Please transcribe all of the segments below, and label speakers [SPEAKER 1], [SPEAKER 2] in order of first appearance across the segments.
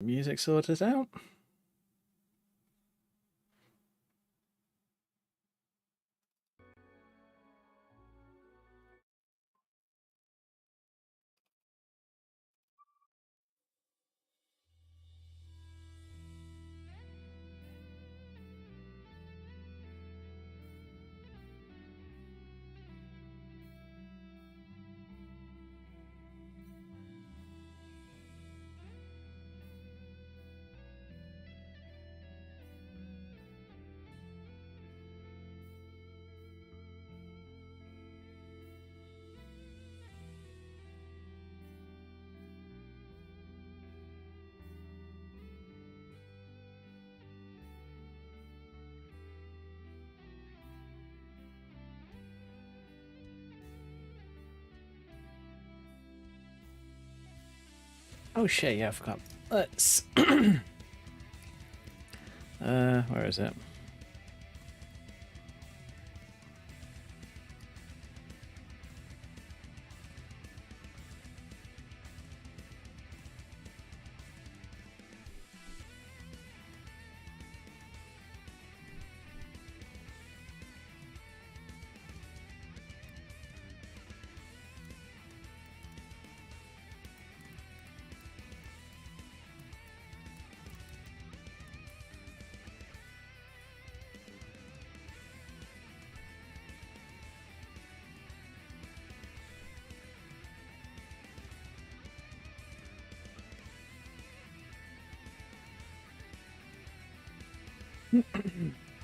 [SPEAKER 1] Music sorted out. Oh shit, yeah, I forgot. Let's where is it?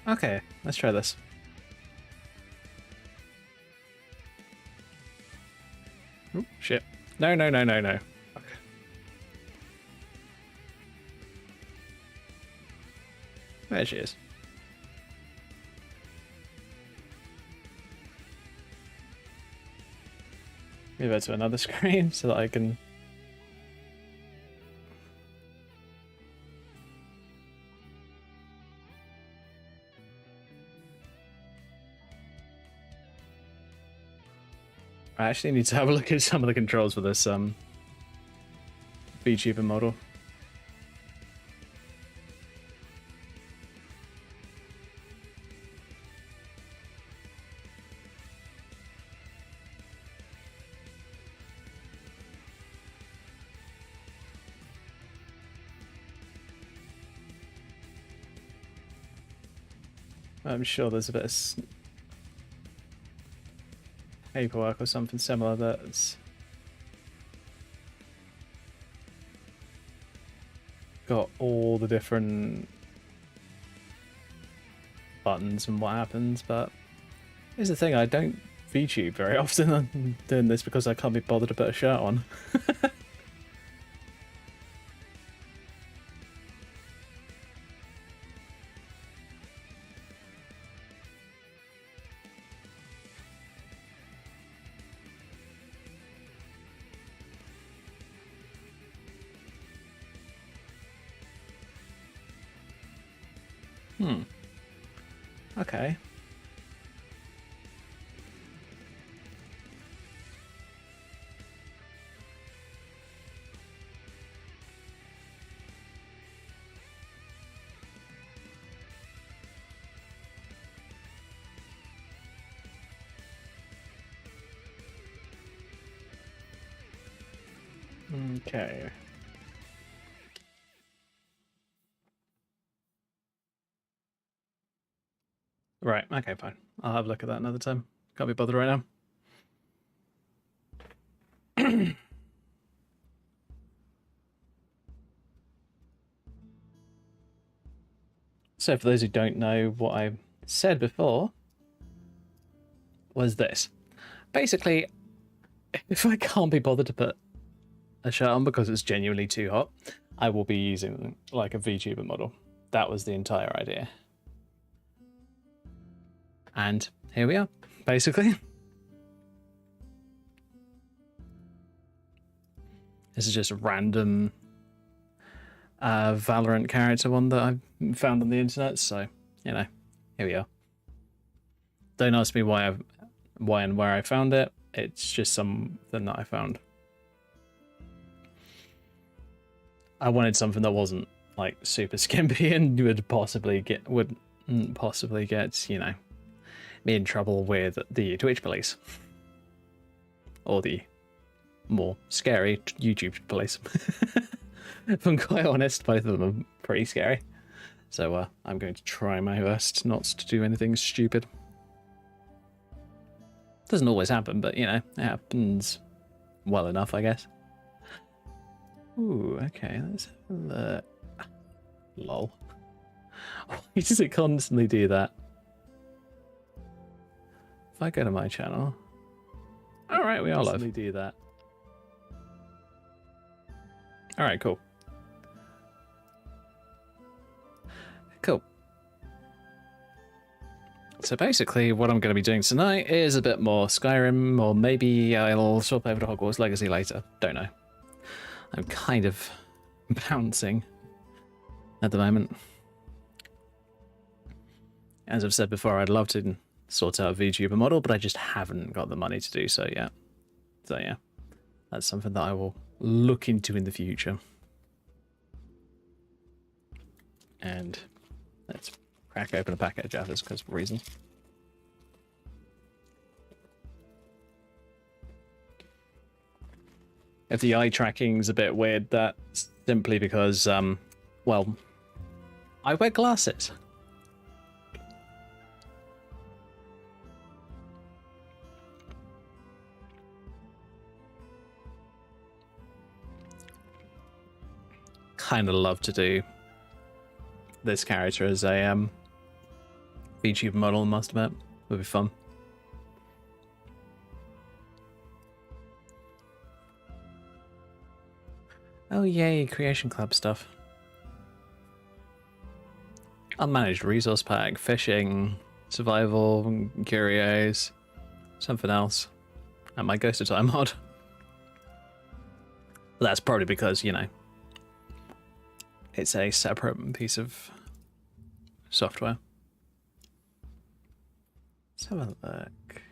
[SPEAKER 1] Okay, let's try this. Oh shit. No, no, no, no, no. Okay. There she is. Move her to another screen so that I can... I actually need to have a look at some of the controls for this VTuber model. I'm sure there's a bit of paperwork or something similar that's got all the different buttons and what happens, but here's the thing, I don't VTube very often. I'm doing this because I can't be bothered to put a shirt on. Okay. Okay. Right, okay, fine. I'll have a look at that another time. Can't be bothered right now. So for those who don't know, what I said before was this. Basically, if I can't be bothered to put a shirt on because it's genuinely too hot, I will be using like a VTuber model. That was the entire idea. And here we are, basically. This is just a random Valorant character one that I found on the internet, so, you know, here we are. Don't ask me why and where I found it. It's just something that I found. I wanted something that wasn't like super skimpy and would possibly get you know, me in trouble with the Twitch police or the more scary YouTube police. If I'm quite honest, both of them are pretty scary. So I'm going to try my best not to do anything stupid. Doesn't always happen, but you know, it happens well enough, I guess. Ooh, okay, let's have a look. Lol. Why does it constantly do that? If I go to my channel. Alright, we all constantly do that. Alright, cool. Cool. So basically what I'm going to be doing tonight is a bit more Skyrim, or maybe I'll swap over to Hogwarts Legacy later. Don't know. I'm kind of bouncing at the moment. As I've said before, I'd love to sort out a VTuber model, but I just haven't got the money to do so yet. So yeah, that's something that I will look into in the future. And let's crack open a packet of Jaffas because of reasons. If the eye tracking's a bit weird, that's simply because, well, I wear glasses. Kind of love to do this character as a VTuber model, must admit. Would be fun. Oh yay, Creation Club stuff. Unmanaged resource pack, fishing, survival, curios, something else. And my Ghost of Time mod. But that's probably because, you know, it's a separate piece of software. Let's have a look.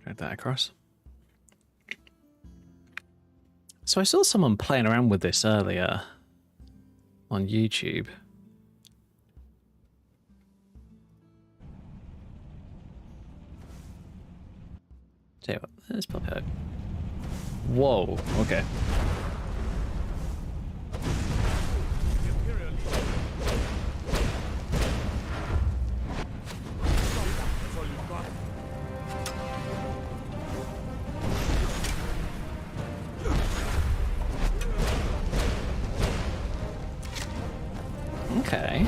[SPEAKER 1] Drag that across. So I saw someone playing around with this earlier on YouTube. Tell you what, let's pop it out. Whoa, okay. Okay.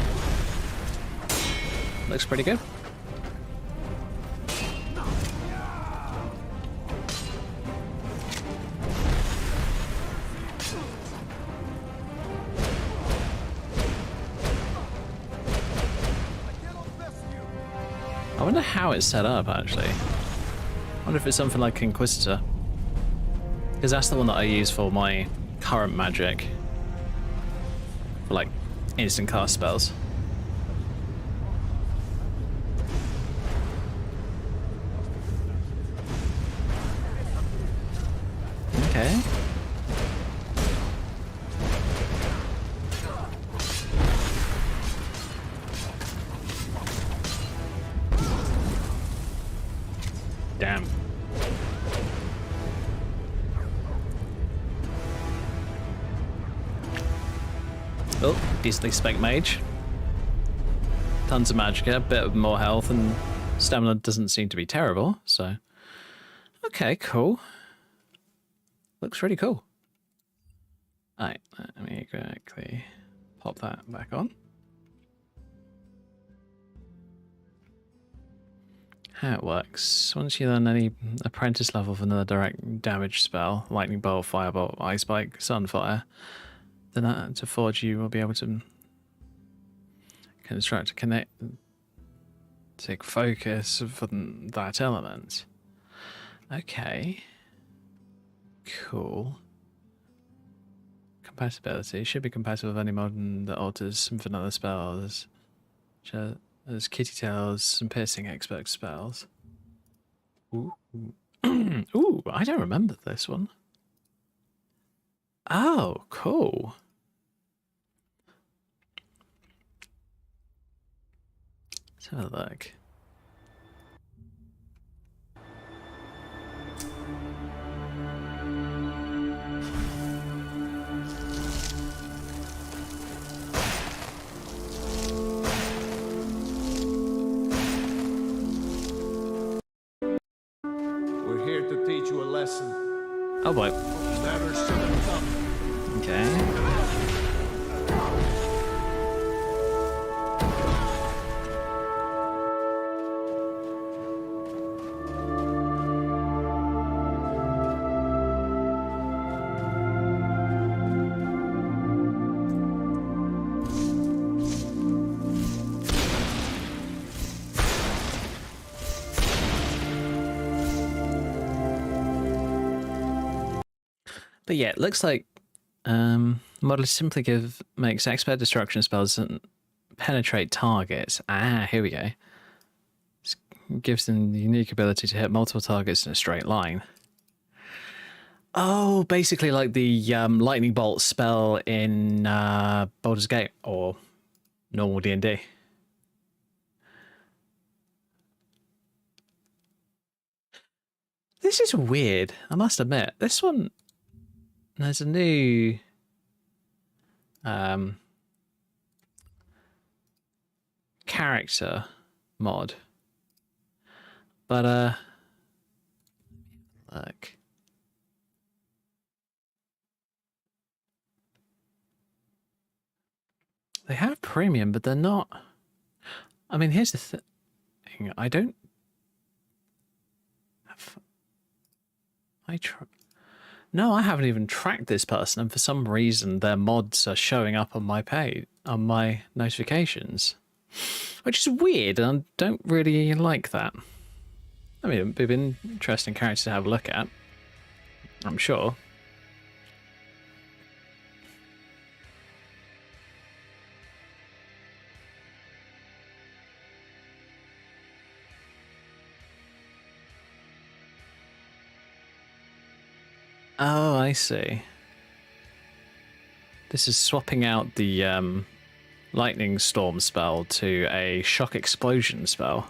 [SPEAKER 1] Looks pretty good. I wonder how it's set up, actually. I wonder if it's something like Inquisitor. Because that's the one that I use for my current magic. For, like, instant cast spells. Okay. Damn. Oh, decently spec mage. Tons of magicka, a bit of more health, and stamina doesn't seem to be terrible, so... Okay, cool. Looks really cool. Alright, let me quickly pop that back on. How it works. Once you learn any apprentice level for another direct damage spell, lightning bolt, firebolt, ice spike, sunfire, then to forge you will be able to construct a kinetic focus for that element. Okay. Cool. Compatibility. Should be compatible with any mod that alters some vanilla spells. There's kitty tails and piercing expert spells. Ooh. Ooh, I don't remember this one. Oh, cool. Let's have a look.
[SPEAKER 2] We're here to teach you a lesson.
[SPEAKER 1] Oh boy.
[SPEAKER 2] Never should have come.
[SPEAKER 1] Okay. But yeah, it looks like model simply makes expert destruction spells and penetrate targets. Ah, here we go. This gives them the unique ability to hit multiple targets in a straight line. Oh, basically like the lightning bolt spell in Baldur's Gate or normal D&D. This is weird, I must admit. This one, there's a new character mod, but look. They have premium, but they're not. I mean, here's the thing. I don't have. No, I haven't even tracked this person, and for some reason, their mods are showing up on my page, on my notifications, which is weird, and I don't really like that. I mean, it'd be an interesting character to have a look at, I'm sure. Oh, I see. This is swapping out the lightning storm spell to a shock explosion spell.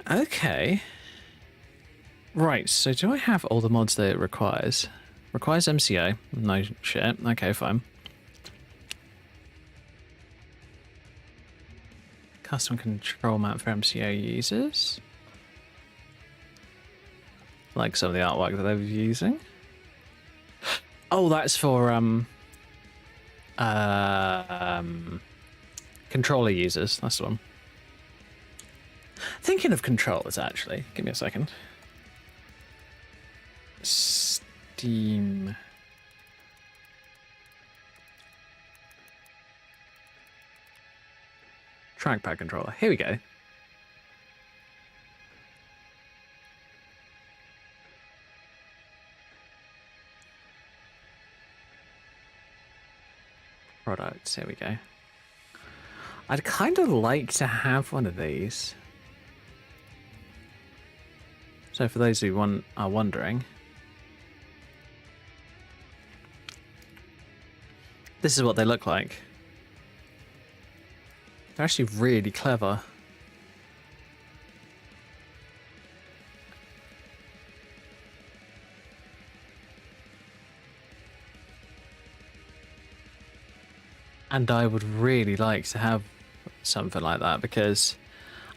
[SPEAKER 1] Okay. Right, so do I have all the mods that it requires? Requires MCO. No shit. Okay, fine. Custom control map for MCO users. Like some of the artwork that they were using. Oh, that's for controller users. That's the one. Thinking of controllers, actually. Give me a second. Steam. Trackpad controller. Here we go. Products. Here we go. I'd kind of like to have one of these. So for those who are wondering, this is what they look like. They're actually really clever. And I would really like to have something like that because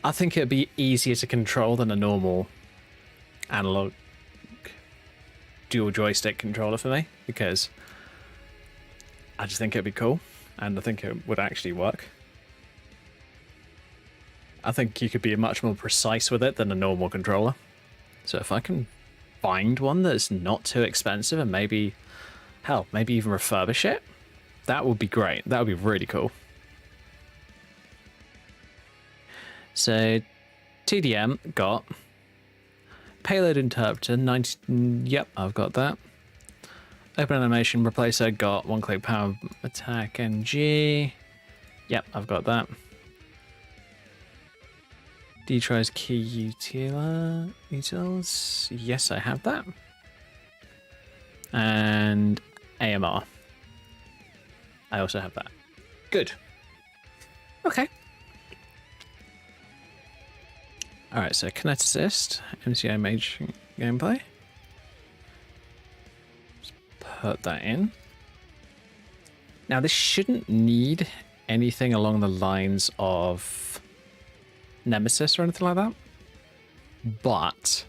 [SPEAKER 1] I think it would be easier to control than a normal analog dual joystick controller for me, because I just think it'd be cool and I think it would actually work. I think you could be much more precise with it than a normal controller. So if I can find one that's not too expensive and maybe, hell, maybe even refurbish it, that would be great. That would be really cool. So TDM got payload interpreter 90. Yep, I've got that. Open animation replacer got one click power attack NG. Yep, I've got that. Detry's key utils. Yes, I have that. And AMR. I also have that. Good. Okay. Alright, so Kinetic Assist, MCI Mage gameplay. Just put that in. Now, this shouldn't need anything along the lines of Nemesis or anything like that. But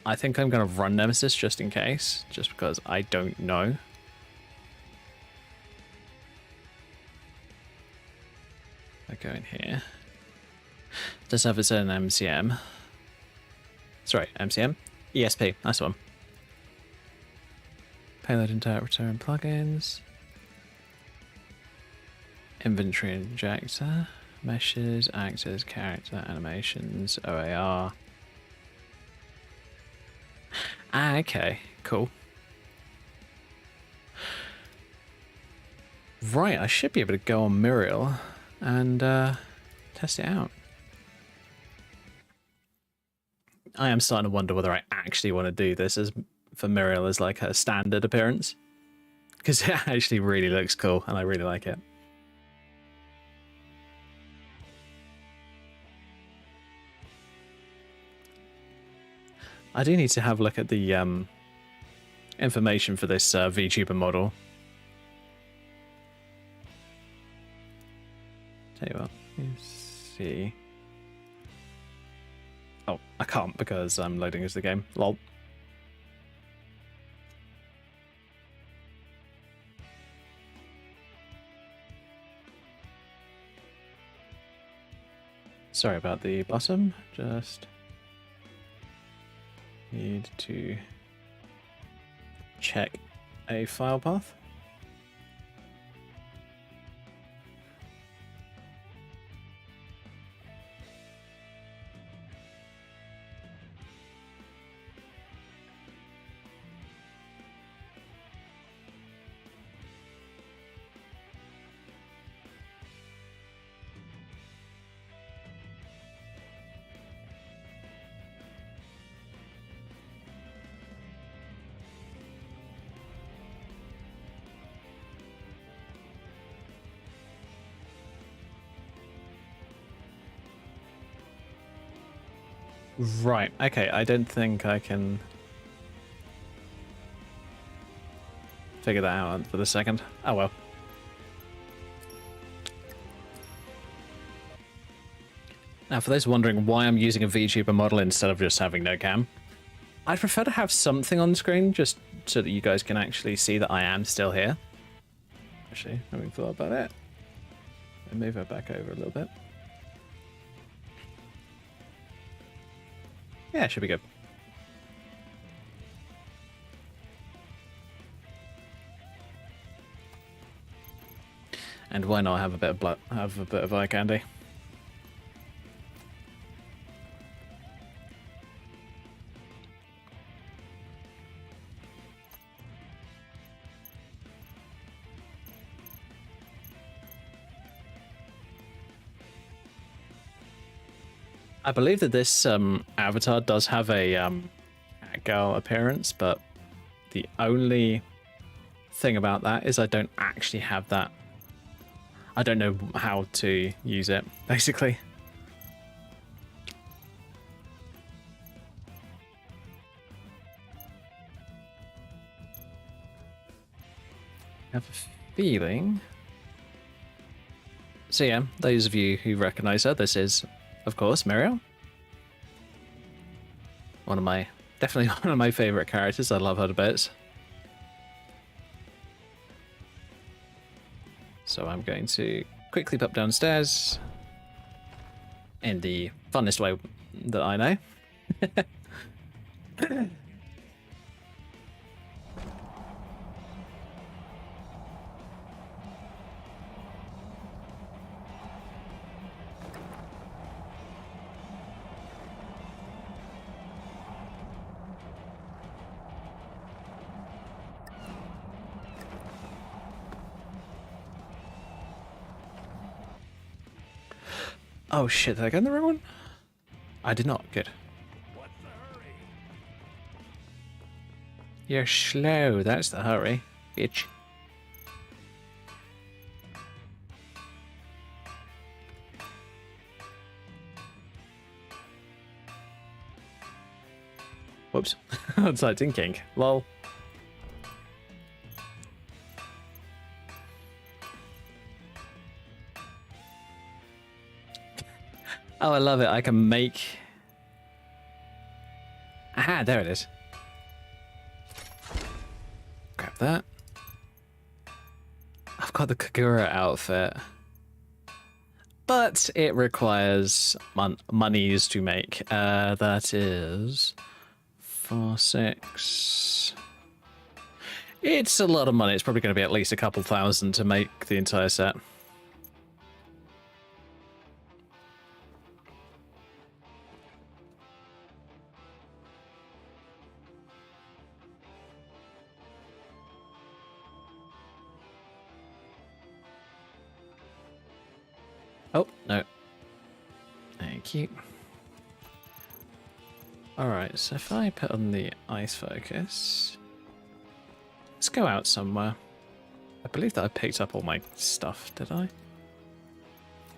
[SPEAKER 1] I think I'm going to run Nemesis just in case, just because I don't know. I go in here. Does have its own MCM. Sorry, MCM? ESP, nice one. Payload interpreter and plugins. Inventory injector. Meshes, actors, character, animations, OAR. Ah, okay, cool. Right, I should be able to go on Muriel and test it out. I am starting to wonder whether I actually want to do this as for Muriel as like her standard appearance, because it actually really looks cool and I really like it. I do need to have a look at the information for this VTuber model. Tell you what, let's see. Oh, I can't because I'm loading into the game. Lol. Sorry about the bottom. Just need to check a file path. Right, okay, I don't think I can figure that out for the second. Oh well. Now, for those wondering why I'm using a VTuber model instead of just having no cam, I'd prefer to have something on the screen just so that you guys can actually see that I am still here. Actually, having thought about it, I'll move her back over a little bit. Yeah, it should be good. And why not have a bit of eye candy? I believe that this avatar does have a girl appearance, but the only thing about that is I don't actually have that. I don't know how to use it, basically. I have a feeling. So yeah, those of you who recognize her, this is, of course, Muriel. Definitely one of my favorite characters. I love her to bits. So I'm going to quickly pop downstairs in the funnest way that I know. Oh shit, did I go in the wrong one? I did not. Good. You're slow. That's the hurry, bitch. Whoops. It's like thinking. Lol. Oh, I love it. I can make... Aha, there it is. Grab that. I've got the Kagura outfit. But it requires monies to make. That is... 4, 6... It's a lot of money. It's probably going to be at least a couple thousand to make the entire set. Oh, no. Thank you. Alright, so if I put on the ice focus... Let's go out somewhere. I believe that I picked up all my stuff, did I?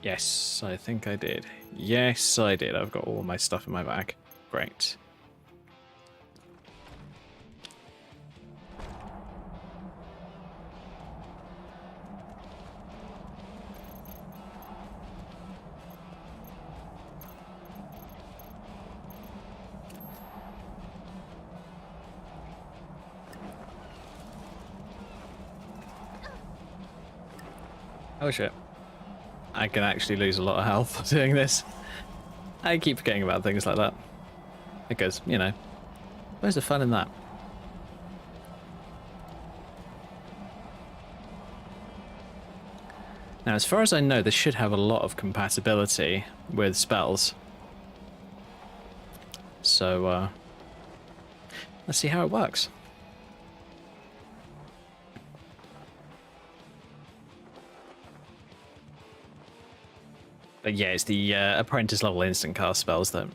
[SPEAKER 1] Yes, I think I did. Yes, I did. I've got all my stuff in my bag. Great. Oh shit. I can actually lose a lot of health doing this. I keep forgetting about things like that. Because, you know, where's the fun in that? Now, as far as I know, this should have a lot of compatibility with spells. So, let's see how it works. But yeah, it's the apprentice level instant cast spells that...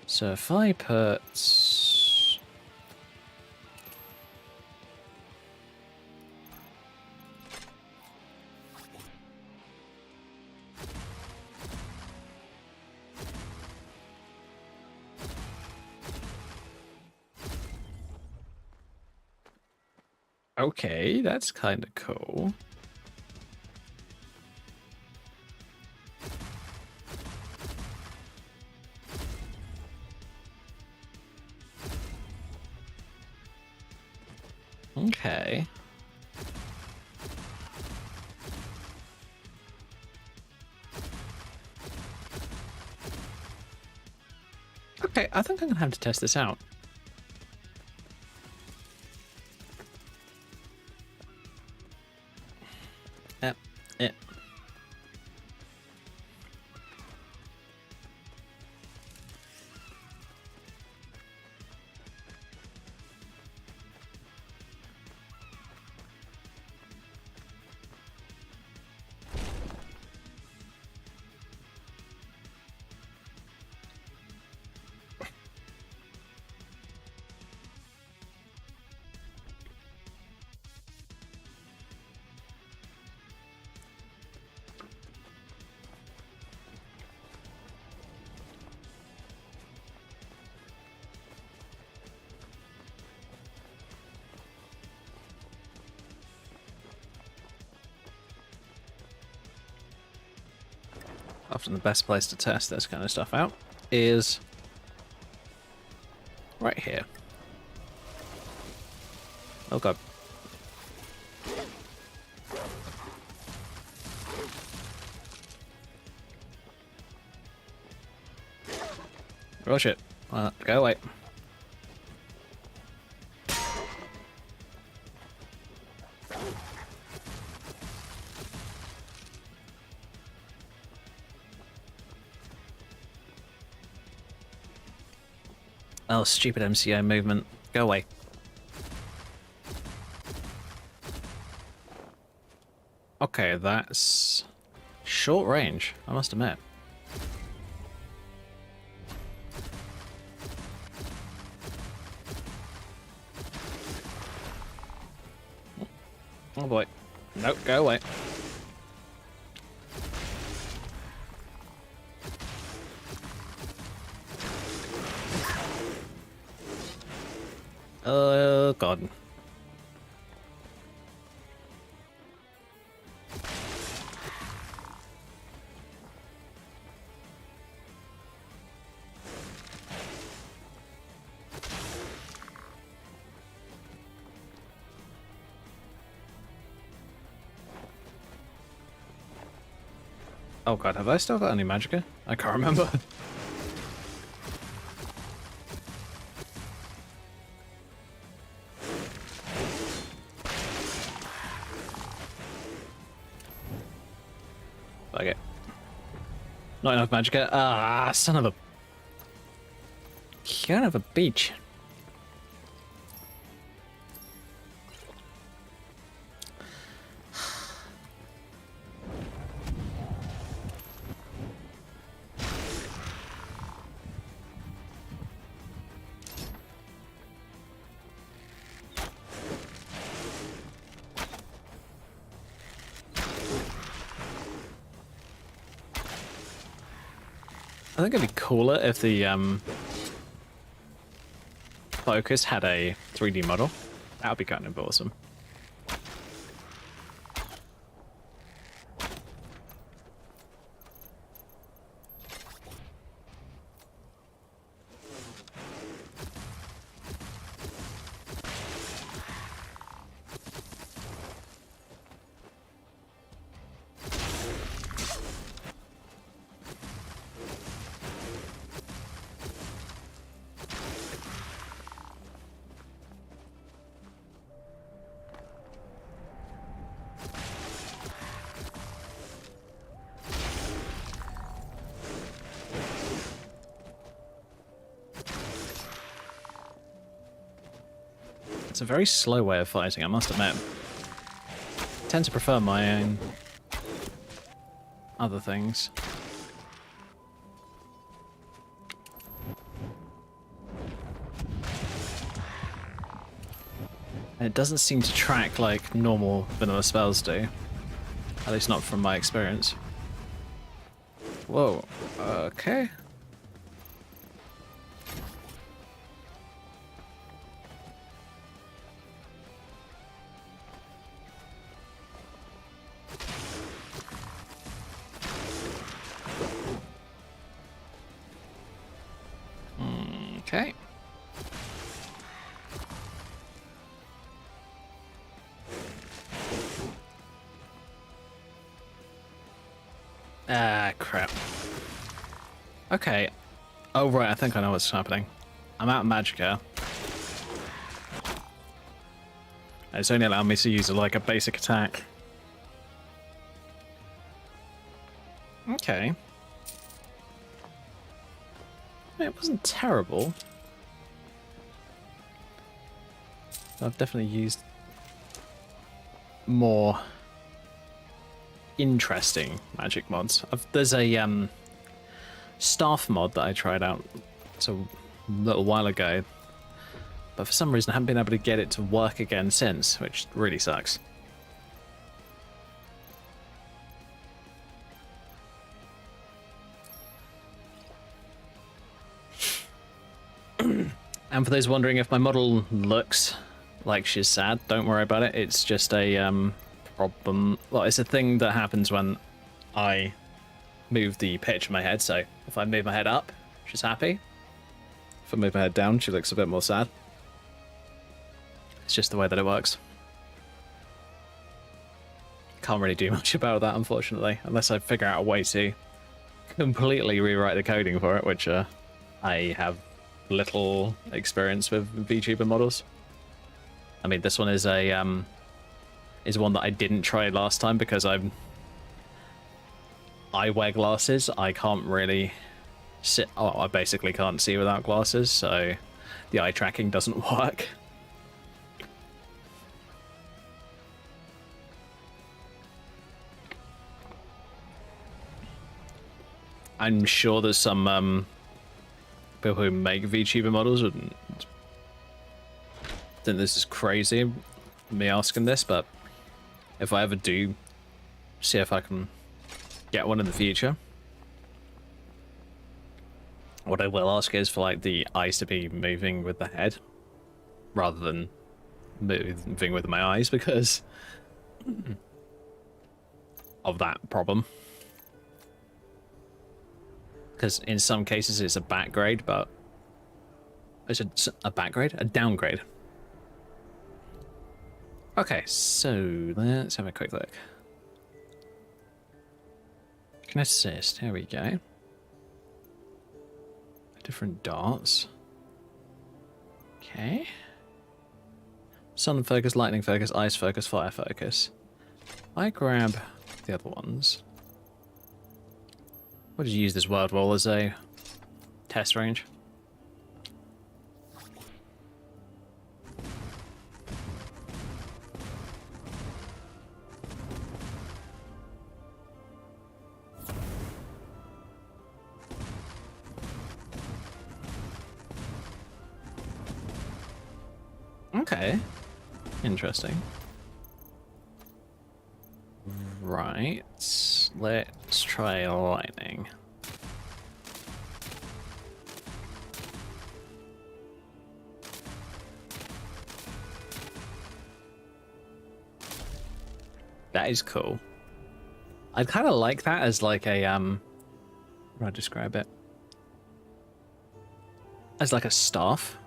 [SPEAKER 1] So if I put... Okay, that's kind of cool. Okay. Okay, I think I'm gonna have to test this out. Yep. Yep. Often the best place to test this kind of stuff out is right here. Oh god. Oh shit. Go away. Oh, stupid MCO movement. Go away. Okay, that's short range, I must admit. Oh boy. Nope, go away. Oh god. Oh god, have I still got any magicka? I can't remember. Fuck it. Not enough magicka. Ah, son of a... Son of a beach. I think it'd be cooler if the Focus had a 3D model. That would be kind of awesome. It's a very slow way of fighting, I must admit. I tend to prefer my own other things. And it doesn't seem to track like normal vanilla spells do. At least not from my experience. Whoa, okay. Okay. Ah, crap. Okay. Oh, right, I think I know what's happening. I'm out of magicka. It's only allowed me to use like a basic attack. Okay. It wasn't terrible. I've definitely used more interesting magic mods. There's a staff mod that I tried out a little while ago, but for some reason I haven't been able to get it to work again since, which really sucks. And for those wondering if my model looks like she's sad, don't worry about it. It's just a problem. Well, it's a thing that happens when I move the pitch of my head. So if I move my head up, she's happy. If I move my head down, she looks a bit more sad. It's just the way that it works. Can't really do much about that, unfortunately, unless I figure out a way to completely rewrite the coding for it, which I have little experience with VTuber models. I mean, this one is one that I didn't try last time because I wear glasses. I can't really sit. Oh, I basically can't see without glasses, so the eye tracking doesn't work. I'm sure there's some people who make VTuber models wouldn't think this is crazy, me asking this, but if I ever do see if I can get one in the future, what I will ask is for like the eyes to be moving with the head rather than moving with my eyes because of that problem. Because in some cases it's a backgrade, but is it a backgrade? A downgrade. Okay, so let's have a quick look. Can assist, here we go. Different dots. Okay. Sun focus, lightning focus, ice focus, fire focus. I grab the other ones. What did you use this world wall as a test range? Okay. Interesting. Right. Let's try lightning. That is cool. I'd kind of like that as like a how do I describe it? As like a staff.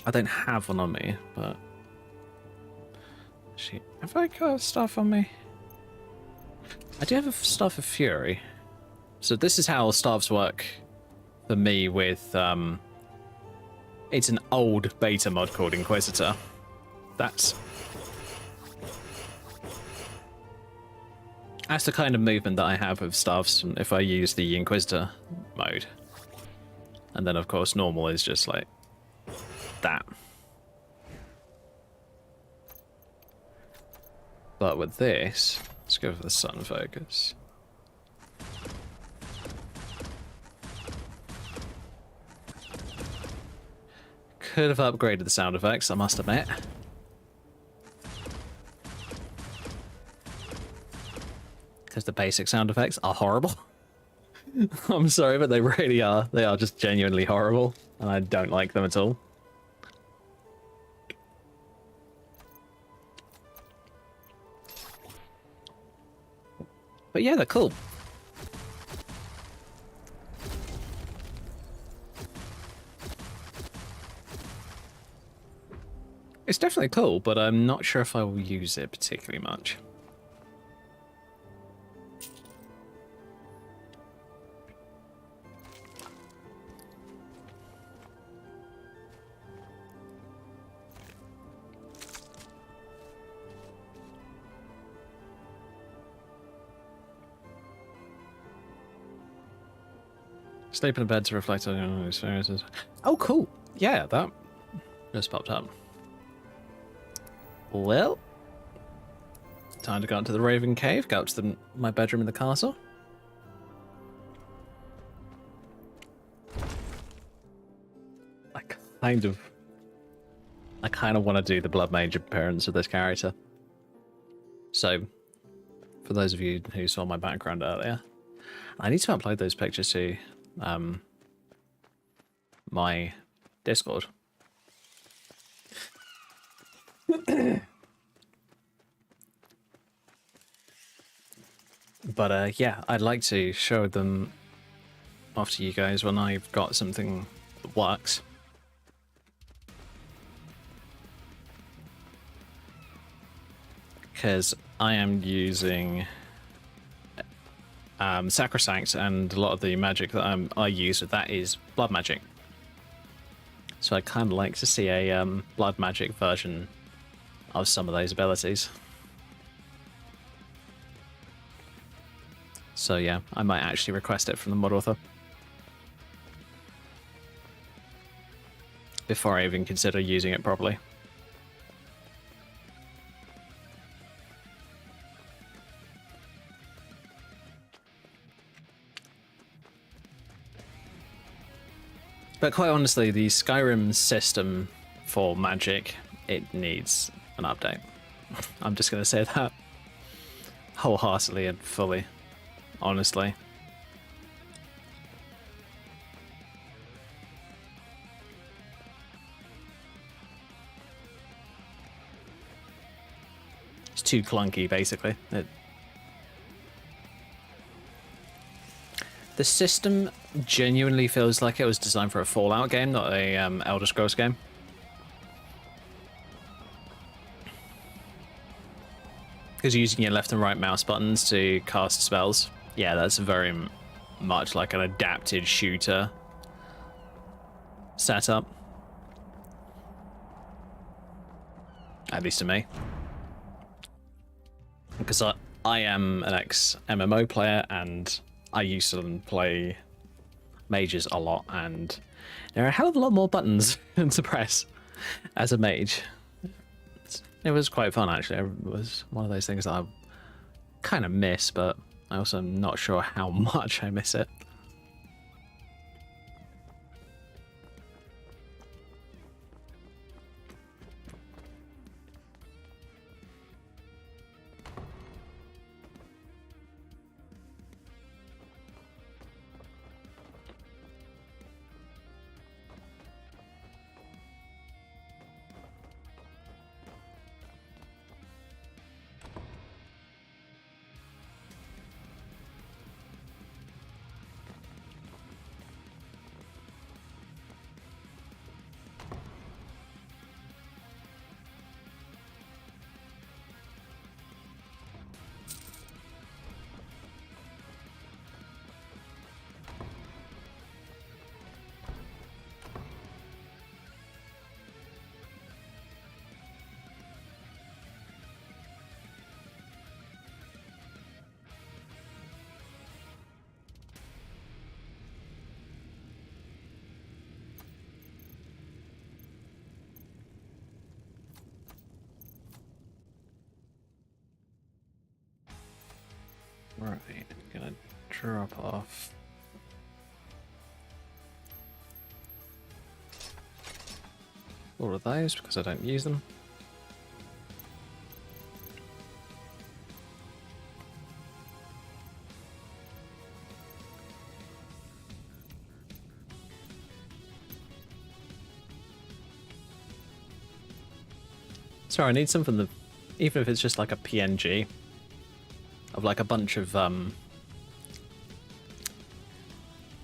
[SPEAKER 1] I don't have one on me, but actually, have I got a staff on me? I do have a staff of fury. So this is how staffs work for me with it's an old beta mod called Inquisitor. That's the kind of movement that I have with staffs if I use the Inquisitor mode. And then of course normal is just like that. But with this, let's go for the sun focus. Could have upgraded the sound effects, I must admit. Because the basic sound effects are horrible. I'm sorry, but they really are. They are just genuinely horrible, and I don't like them at all. But yeah, they're cool. It's definitely cool, but I'm not sure if I will use it particularly much. Sleep in bed to reflect on your experiences. Oh, cool. Yeah, that just popped up. Well, time to go into the Raven Cave, go up to my bedroom in the castle. I kind of want to do the Blood Mage appearance of this character. So, for those of you who saw my background earlier, I need to upload those pictures to my Discord. But yeah, I'd like to show them off to you guys when I've got something that works. Because I am using Sacrosanct, and a lot of the magic that I use with that is blood magic. So I kind of like to see a blood magic version of some of those abilities. So yeah, I might actually request it from the mod author. before I even consider using it properly. But quite honestly, the Skyrim system for magic, it needs an update. I'm just going to say that wholeheartedly and fully, honestly. It's too clunky, basically. The system genuinely feels like it was designed for a Fallout game, not a Elder Scrolls game. Because using your left and right mouse buttons to cast spells, yeah, that's very much like an adapted shooter setup. At least to me. Because I am an ex-MMO player, and I used to play mages a lot, and there are a hell of a lot more buttons to press as a mage. It was quite fun, actually. It was one of those things that I kind of miss, but I also am not sure how much I miss it. Right, gonna drop off. All of those because I don't use them. Sorry, I need some from the, even if it's just like a PNG of like a bunch of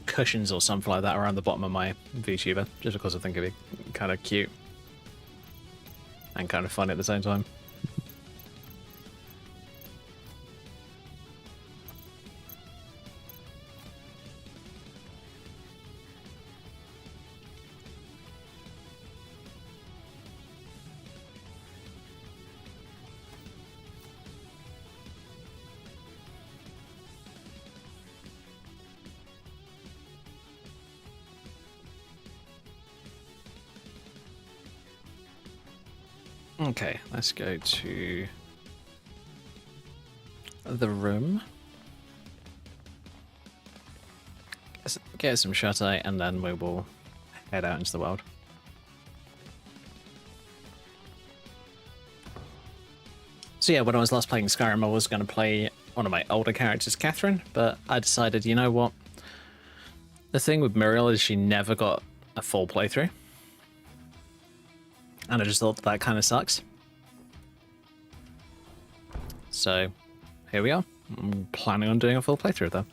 [SPEAKER 1] cushions or something like that around the bottom of my VTuber, just because I think it'd be kind of cute and kind of fun at the same time. Okay, let's go to the room. Let's get some shut-eye, and then we will head out into the world. So yeah, when I was last playing Skyrim, I was going to play one of my older characters, Catherine, but I decided, you know what? The thing with Muriel is she never got a full playthrough. And I just thought that kind of sucks. So, here we are. I'm planning on doing a full playthrough, though.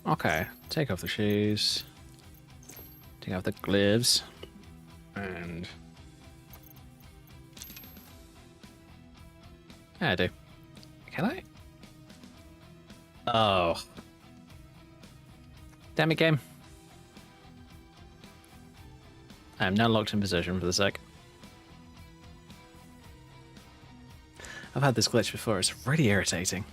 [SPEAKER 1] Okay, take off the shoes. Take off the gloves. And... yeah, I do. Can I? Oh. Damn it, game. I am now locked in position for the sec. I've had this glitch before, it's really irritating.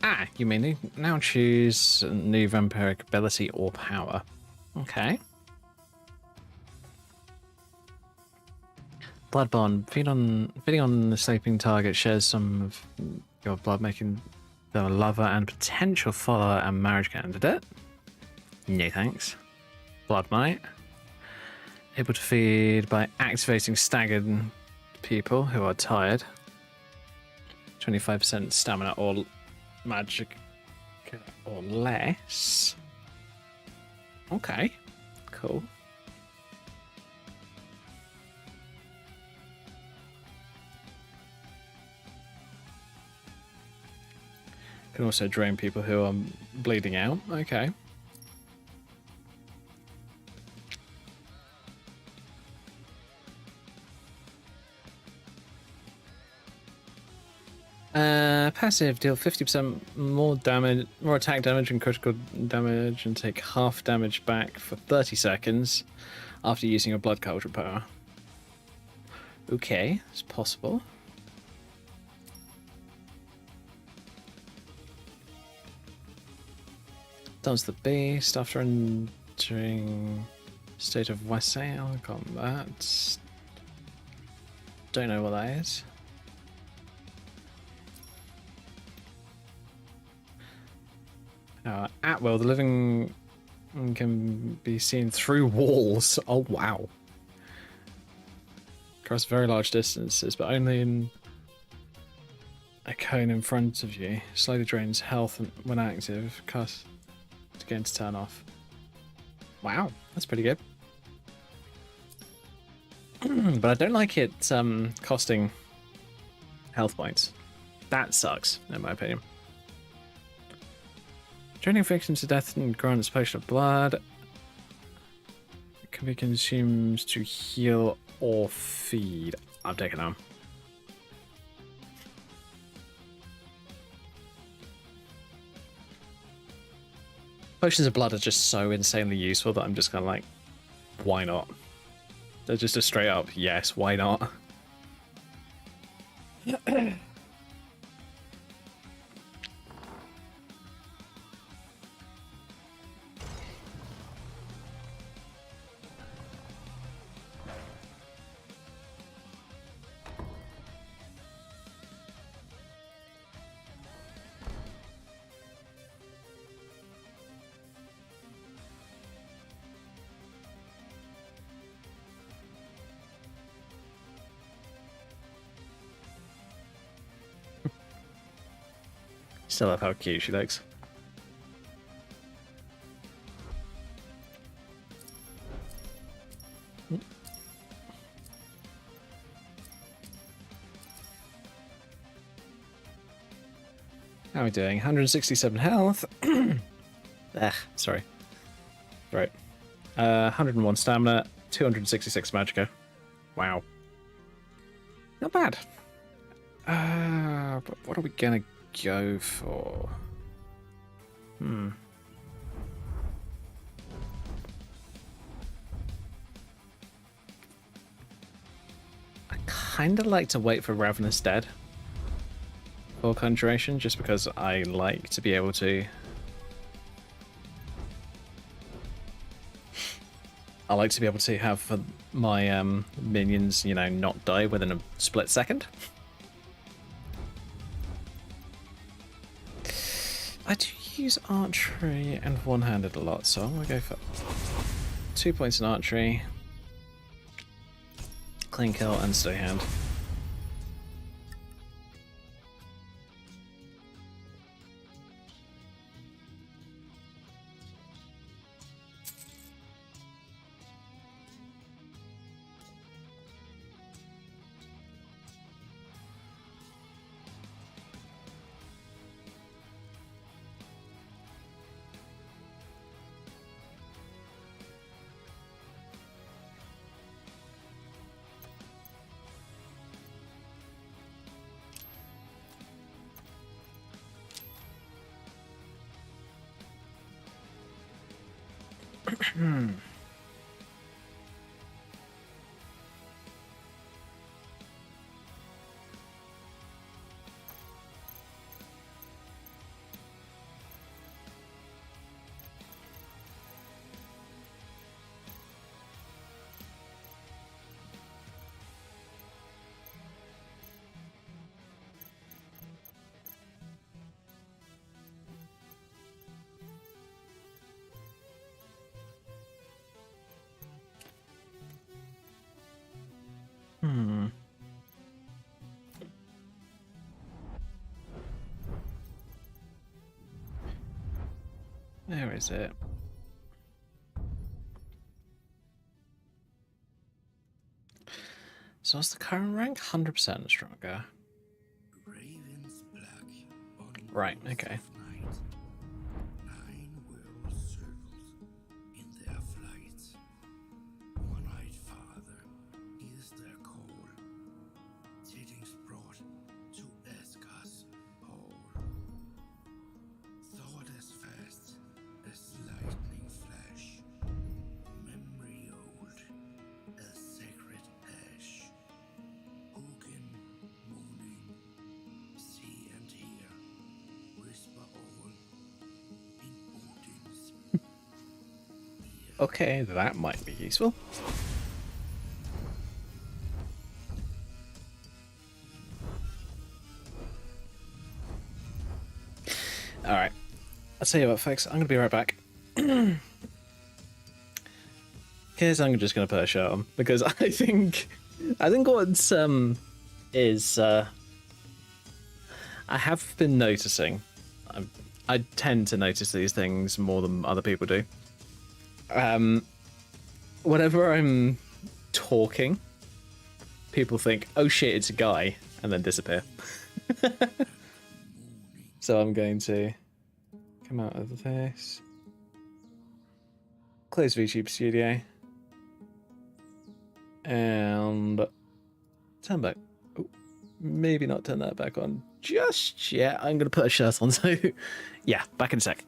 [SPEAKER 1] Ah, you may now choose a new vampiric ability or power. Okay. Blood bond. Feeding on the sleeping target shares some of your blood, making them a lover and potential follower and marriage candidate. No thanks. Blood might. Able to feed by activating staggered people who are tired. 25% stamina or magic or less. Okay, cool. Can also drain people who are bleeding out. Okay. Passive, deal 50% more damage, more attack damage and critical damage, and take half damage back for 30 seconds after using your blood culture power. Okay, it's possible. Does the beast after entering state of wassail combat. Don't know what that is. At will, the living can be seen through walls. Oh, wow. Across very large distances, but only in a cone in front of you. Slowly drains health when active. Cast again to turn off. Wow, that's pretty good. But I don't like it costing health points. That sucks, in my opinion. Draining victims to death and grants potion of blood. It can be consumed to heal or feed. I'm taking them. Potions of blood are just so insanely useful that I'm just kind of like, why not? They're just a straight up, yes, why not? Still love how cute she looks. How are we doing? 167 health. Sorry. Right. 101 stamina, 266 magicka. Wow. Not bad. But what are we gonna go for? I kind of like to wait for Ravenous Dead for Conjuration, just because I like to be able to... I like to be able to have my minions, you know, not die within a split second. I do use archery and one-handed a lot, so I'm going to go for 2 points in archery, clean kill, and steady hand. Where is it? So what's the current rank? 100% stronger. Right, okay. Okay, that might be useful. Alright. I'll tell you what, folks, I'm going to be right back. Because I'm just going to put a shirt on. Because I think what's, is, I have been noticing, I tend to notice these things more than other people do. Whenever I'm talking, people think, oh shit, it's a guy, and then disappear. So I'm going to come out of this, close VTube Studio, and turn back. Oh, maybe not turn that back on just yet. I'm going to put a shirt on, so yeah, back in a sec.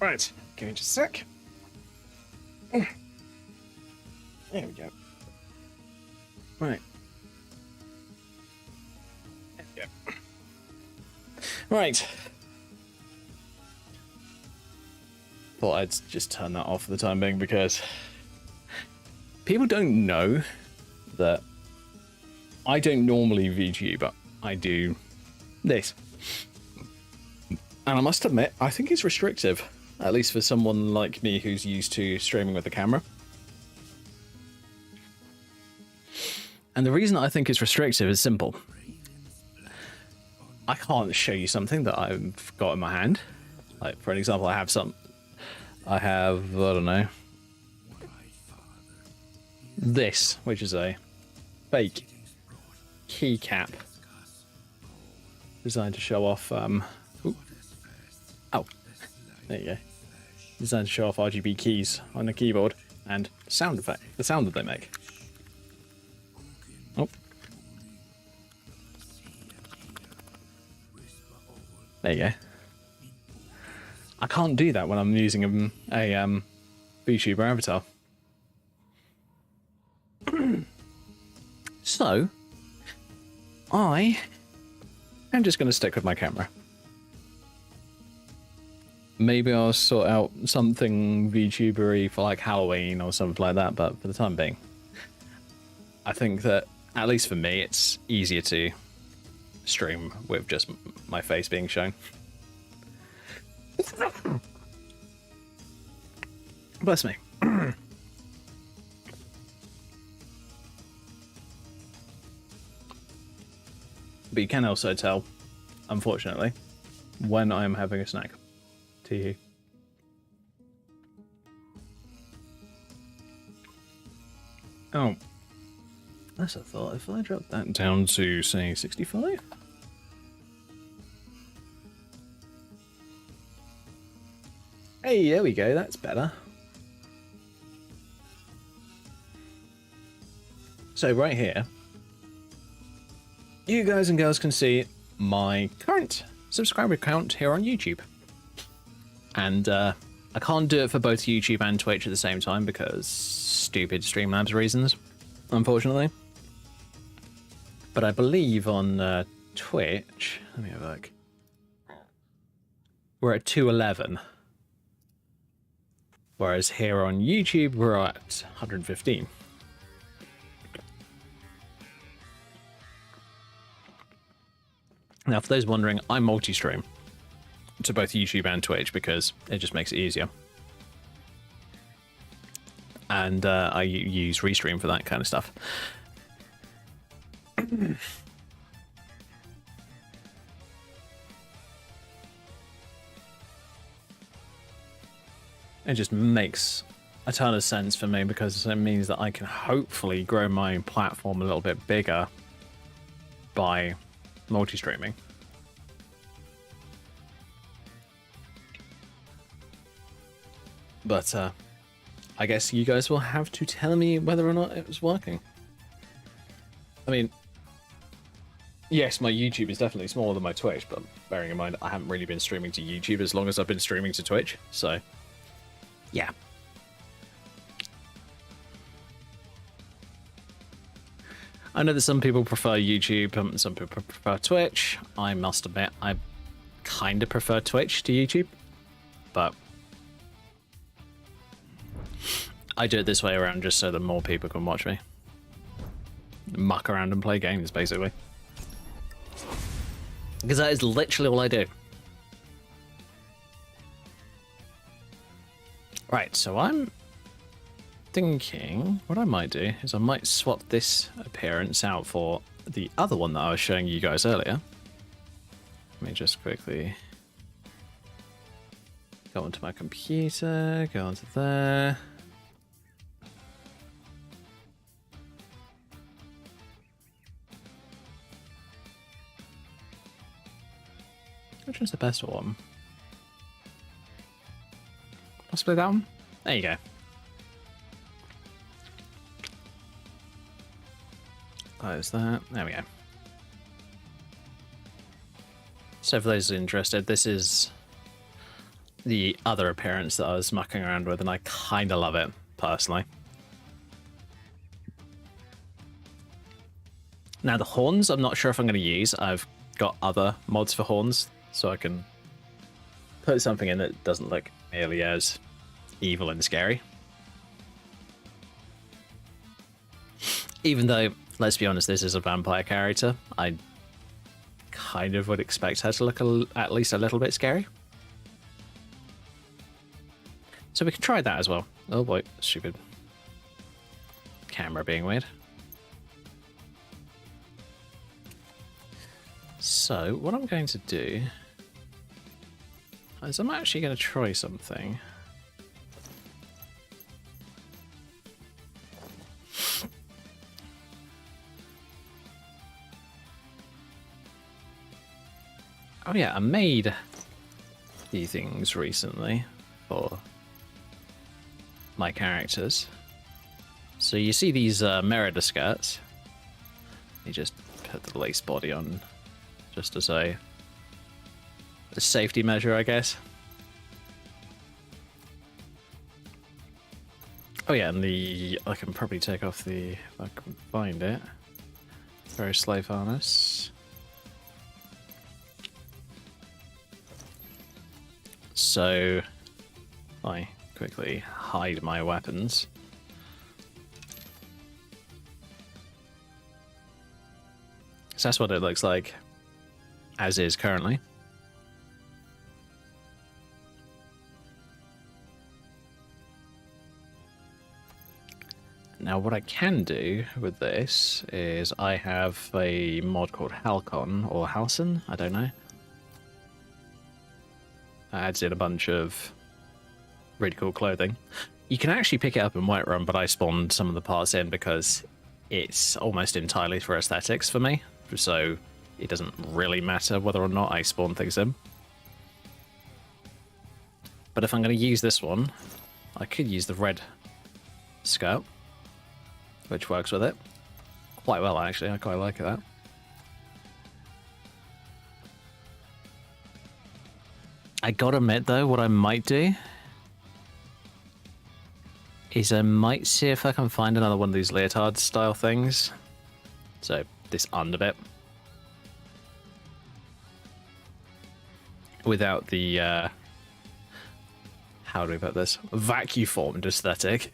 [SPEAKER 1] Right, give me just a sec. There we go. Right. There we go. Right. Thought I'd just turn that off for the time being because people don't know that I don't normally VG, but I do this. And I must admit, I think it's restrictive. At least for someone like me who's used to streaming with the camera. And the reason I think it's restrictive is simple. I can't show you something that I've got in my hand. Like, for an example, I don't know, this, which is a fake keycap designed to show off, there you go. Designed to show off RGB keys on the keyboard and sound effect, the sound that they make. Oh. There you go. I can't do that when I'm using a VTuber avatar. So, I am just going to stick with my camera. Maybe I'll sort out something VTuber-y for like Halloween or something like that, but for the time being, I think that, at least for me, it's easier to stream with just my face being shown. Bless me. But you can also tell, unfortunately, when I'm having a snack. Tee. Oh, that's a thought. If I drop that down to, say, 65? Hey, there we go. That's better. So right here, you guys and girls can see my current subscriber count here on YouTube. And I can't do it for both YouTube and Twitch at the same time because stupid Streamlabs reasons, unfortunately. But I believe on Twitch, let me have a look. We're at 211. Whereas here on YouTube, we're at 115. Now, for those wondering, I multi-stream to both YouTube and Twitch because it just makes it easier. And I use Restream for that kind of stuff. It just makes a ton of sense for me because it means that I can hopefully grow my platform a little bit bigger by multi-streaming. But I guess you guys will have to tell me whether or not it was working. I mean, yes, my YouTube is definitely smaller than my Twitch, but bearing in mind I haven't really been streaming to YouTube as long as I've been streaming to Twitch, so yeah. I know that some people prefer YouTube and some people prefer Twitch. I must admit, I kind of prefer Twitch to YouTube, but I do it this way around just so that more people can watch me. Muck around and play games, basically. Because that is literally all I do. Right, so I'm thinking what I might do is I might swap this appearance out for the other one that I was showing you guys earlier. Let me just quickly go onto my computer, go onto there. Which one's the best one? Possibly that one? There you go. Close that. There we go. So for those interested, this is the other appearance that I was mucking around with, and I kind of love it, personally. Now the horns, I'm not sure if I'm going to use. I've got other mods for horns, so I can put something in that doesn't look nearly as evil and scary. Even though, let's be honest, this is a vampire character, I kind of would expect her to look at least a little bit scary. So we can try that as well. Oh boy, stupid camera being weird. So what I'm going to do is I'm actually going to try something. Oh yeah, I made these things recently for my characters. So you see these Merida skirts. You just put the lace body on just as a safety measure, I guess. Oh yeah, and I can probably take off the, if I can find it, very slave harness. So I quickly hide my weapons. So that's what it looks like as is currently. Now what I can do with this is I have a mod called Halcon or Halcyon, I don't know. Adds in a bunch of really cool clothing. You can actually pick it up in Whiterun, but I spawned some of the parts in because it's almost entirely for aesthetics for me. So it doesn't really matter whether or not I spawn things in. But if I'm going to use this one, I could use the red skirt, which works with it quite well, actually. I quite like that. I gotta admit, though, what I might do is I might see if I can find another one of these leotard style things. So this under bit without the how do we put this, vacuum formed aesthetic.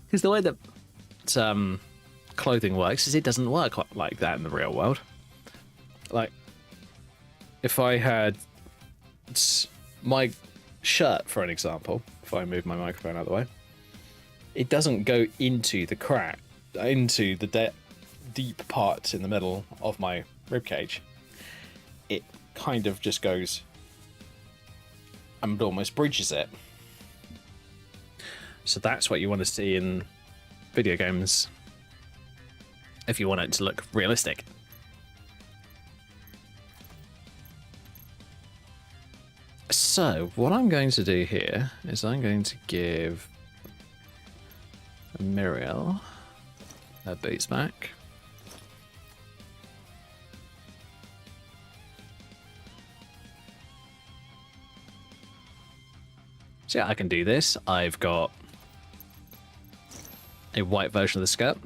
[SPEAKER 1] Because the way that clothing works is it doesn't work like that in the real world. Like, if I had my shirt, for an example, if I move my microphone out of the way, it doesn't go into the crack, into the deep parts in the middle of my ribcage. It kind of just goes and almost bridges it. So that's what you want to see in video games if you want it to look realistic. So what I'm going to do here is I'm going to give Muriel her boots back. So yeah, I can do this. I've got a white version of the skirt.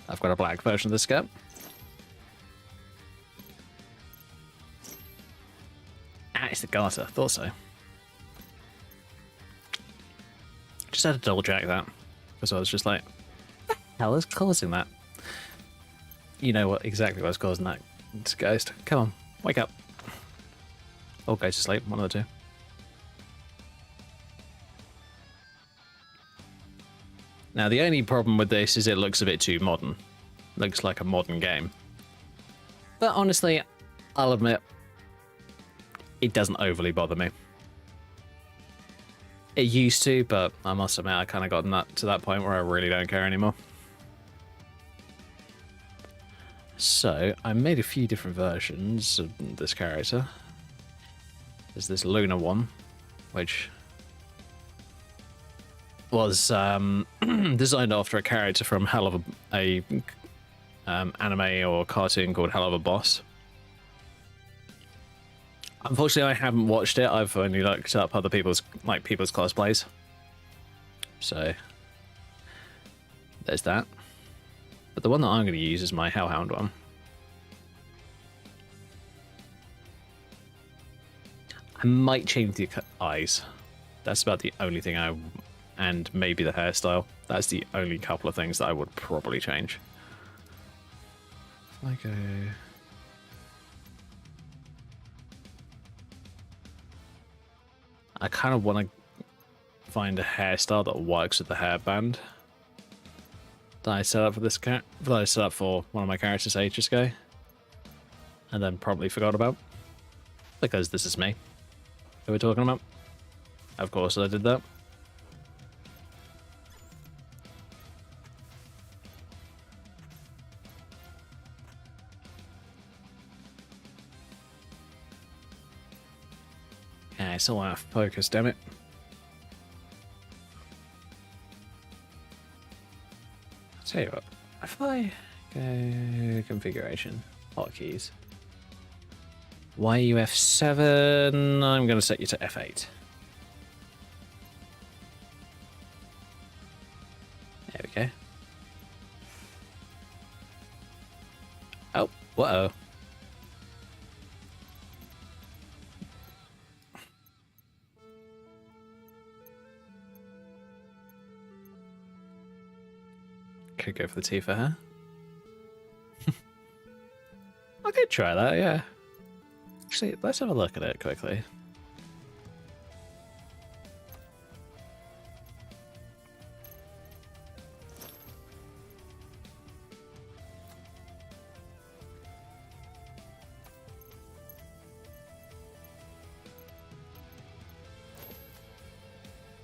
[SPEAKER 1] I've got a black version of the skirt. Ah, it's the garter. Thought so. Just had to double check that. Because I was just like, what the hell is causing that? You know what exactly what's causing that. It's a ghost. Come on, wake up. Or go to sleep, one of the two. Now, the only problem with this is it looks a bit too modern. Looks like a modern game. But honestly, I'll admit, it doesn't overly bother me. It used to, but I must admit, I kind of got to that point where I really don't care anymore. So, I made a few different versions of this character. There's this Luna one, which was designed after a character from Hell of a anime or cartoon called Hell of a Boss. Unfortunately, I haven't watched it. I've only looked up other people's cosplays. So there's that. But the one that I'm going to use is my Hellhound one. I might change the eyes. That's about the only thing and maybe the hairstyle. That's the only couple of things that I would probably change. If I go... I kind of want to find a hairstyle that works with the hairband that I set up for this that I set up for one of my characters ages ago, and then probably forgot about, because this is me who we're talking about. Of course I did that. Okay, so I have to focus, damn it. I'll tell you what, if I go configuration, hotkeys, YUF7, I'm going to set you to F8. There we go. Oh, whoa. Could go for the T for her. I could try that, yeah. Actually, let's have a look at it quickly.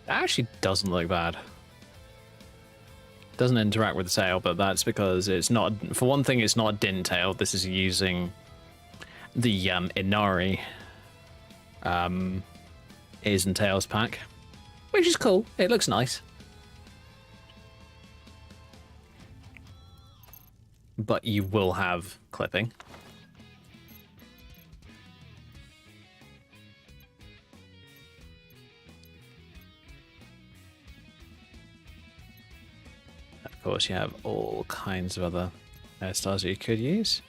[SPEAKER 1] That actually doesn't look bad. Doesn't interact with the tail, but that's because it's not, for one thing, it's not a din tail. This is using the Inari ears and tails pack, which is cool. It looks nice. But you will have clipping. Of course, you have all kinds of other hairstyles that you could use.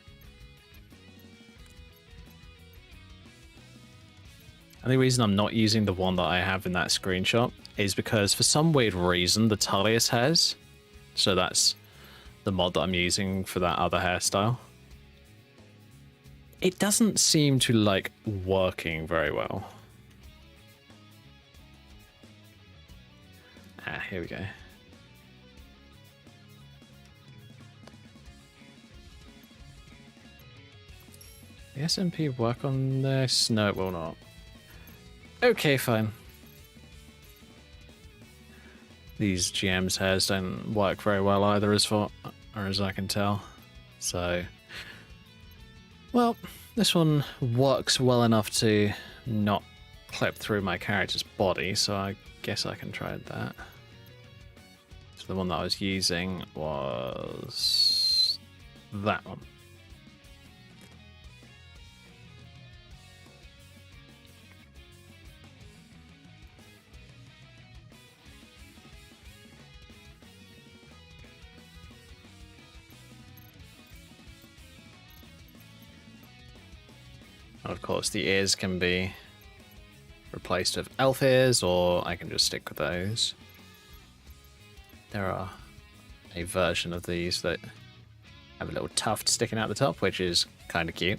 [SPEAKER 1] And the reason I'm not using the one that I have in that screenshot is because for some weird reason the Tullius has. So that's the mod that I'm using for that other hairstyle. It doesn't seem to like working very well. Ah, here we go. The SMP work on this? No, it will not. Okay, fine. These GM's hairs don't work very well either, as far or as I can tell. So, well, this one works well enough to not clip through my character's body, so I guess I can try that. So the one that I was using was that one. Of course, the ears can be replaced with elf ears, or I can just stick with those. There are a version of these that have a little tuft sticking out the top, which is kind of cute.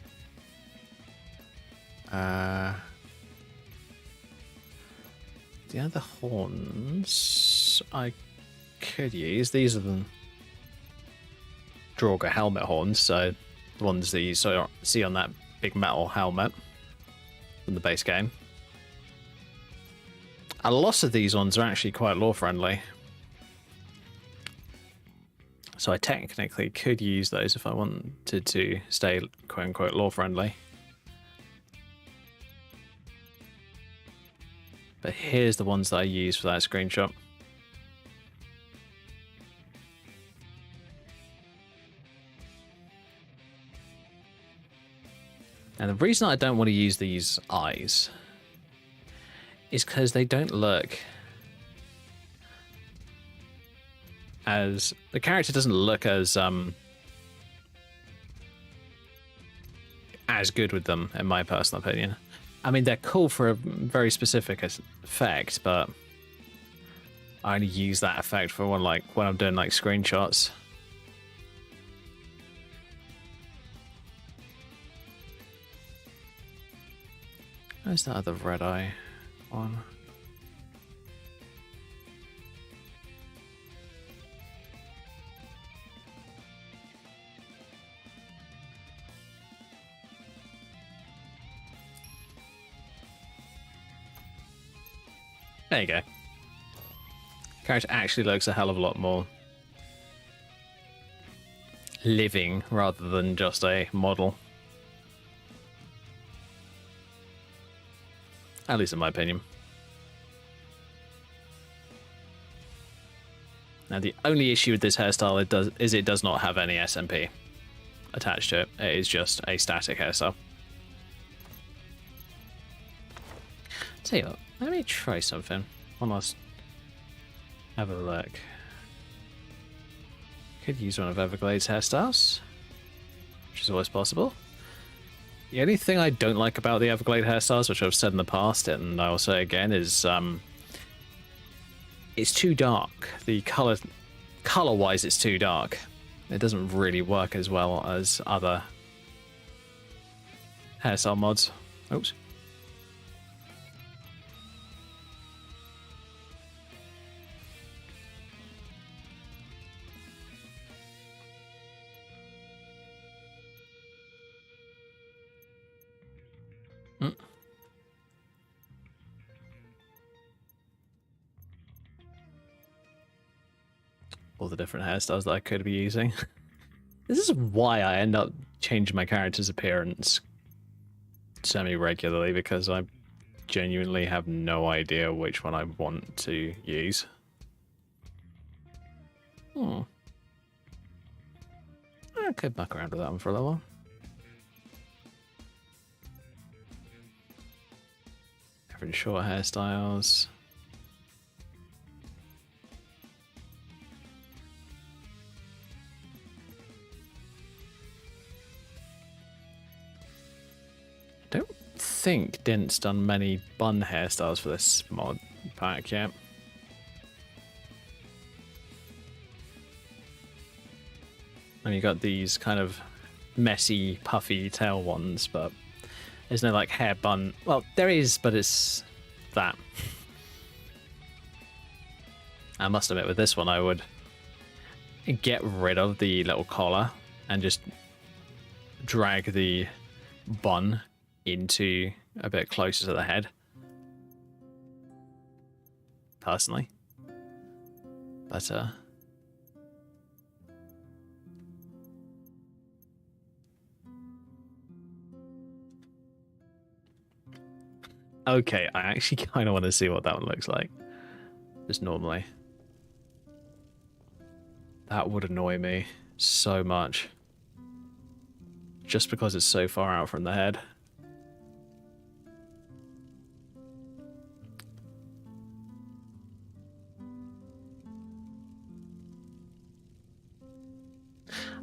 [SPEAKER 1] The other horns I could use. These are the Draugr helmet horns, so the ones that you see on that big metal helmet from the base game. A lot of these ones are actually quite lore friendly, so I technically could use those if I wanted to stay quote unquote lore friendly. But here's the ones that I use for that screenshot. And the reason I don't want to use these eyes is because they don't look as... The character doesn't look as good with them, in my personal opinion. I mean, they're cool for a very specific effect, but I only use that effect for when I'm doing like screenshots. Where's that other red eye one? There you go. Character actually looks a hell of a lot more living rather than just a model. At least in my opinion. Now the only issue with this hairstyle it does not have any SMP attached to it. It is just a static hairstyle. Tell you what, let me try something. One last have a look. Could use one of Everglade's hairstyles, which is always possible. The only thing I don't like about the Everglade hairstyles, which I've said in the past, and I'll say again, is it's too dark. The color-wise, it's too dark. It doesn't really work as well as other hairstyle mods. Oops. All the different hairstyles that I could be using. This is why I end up changing my character's appearance semi-regularly, because I genuinely have no idea which one I want to use. I could muck around with that one for a little while. Different short hairstyles. think Dint's done many bun hairstyles for this mod pack yet. And you got these kind of messy, puffy tail ones, but there's no like hair bun. Well, there is, but it's that. I must admit, with this one, I would get rid of the little collar and just drag the bun into a bit closer to the head. Personally. But, okay, I actually kind of want to see what that one looks like. Just normally. That would annoy me so much. Just because it's so far out from the head.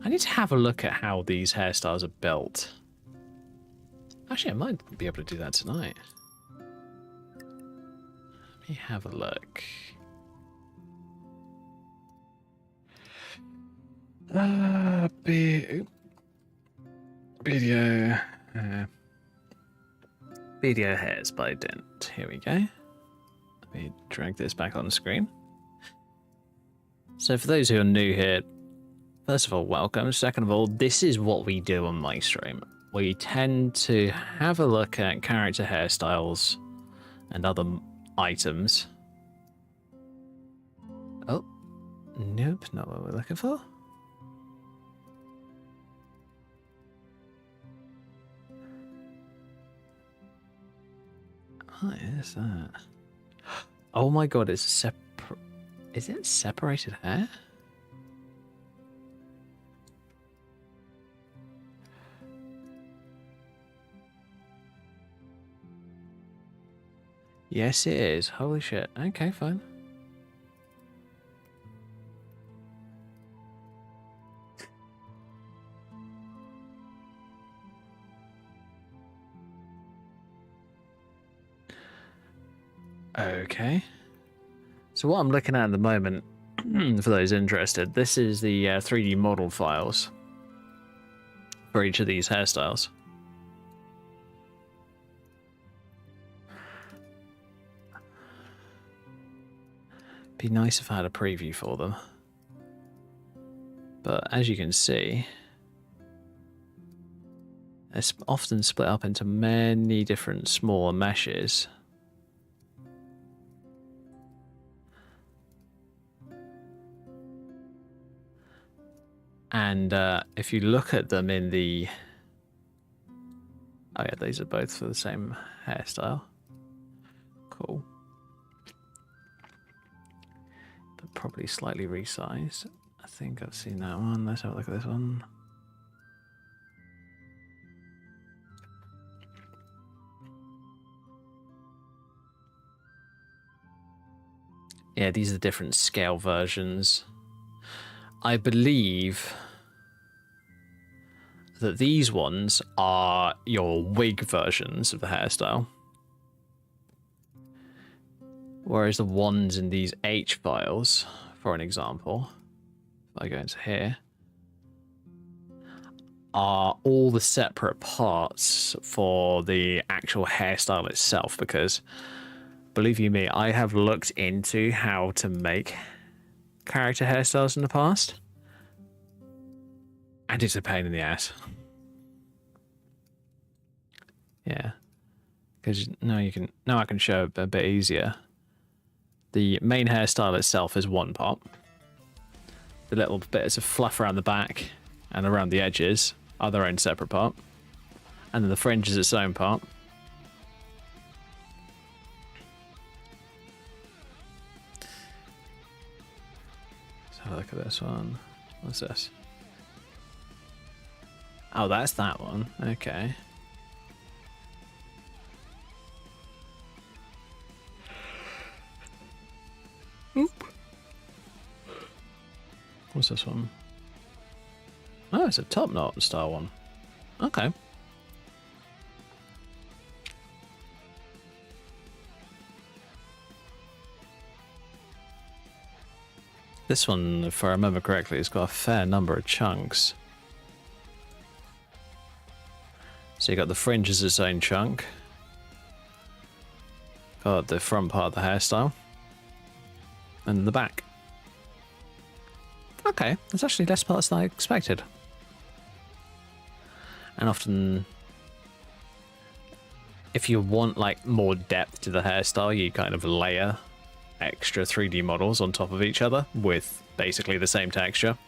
[SPEAKER 1] I need to have a look at how these hairstyles are built. Actually, I might be able to do that tonight. Let me have a look. Video hairs by Dent. Here we go. Let me drag this back on the screen. So for those who are new here, first of all, welcome. Second of all, this is what we do on my stream. We tend to have a look at character hairstyles and other items. Oh, nope, not what we're looking for. What is that? Oh my god, it's separate. Is it separated hair? Yes, it is. Holy shit. Okay, fine. Okay. So what I'm looking at the moment, for those interested, this is the 3D model files for each of these hairstyles. Be nice if I had a preview for them. But as you can see, it's often split up into many different smaller meshes. And if you look at them in the... Oh yeah, these are both for the same hairstyle. Cool. But probably slightly resized. I think I've seen that one. Let's have a look at this one. Yeah, these are the different scale versions. I believe that these ones are your wig versions of the hairstyle. Whereas the ones in these H files, for an example, if I go into here, are all the separate parts for the actual hairstyle itself, because believe you me, I have looked into how to make character hairstyles in the past, and it's a pain in the ass. Yeah, because now I can show a bit easier. The main hairstyle itself is one part. The little bits of fluff around the back and around the edges are their own separate part, and then the fringe is its own part. Look at this one. What's this? Oh, that's that one. Okay. Oop. What's this one? Oh, it's a top knot style one. Okay. This one, if I remember correctly, has got a fair number of chunks. So you got the fringe as its own chunk. Got the front part of the hairstyle. And the back. Okay, there's actually less parts than I expected. And often, if you want like more depth to the hairstyle, you kind of layer extra 3D models on top of each other with basically the same texture.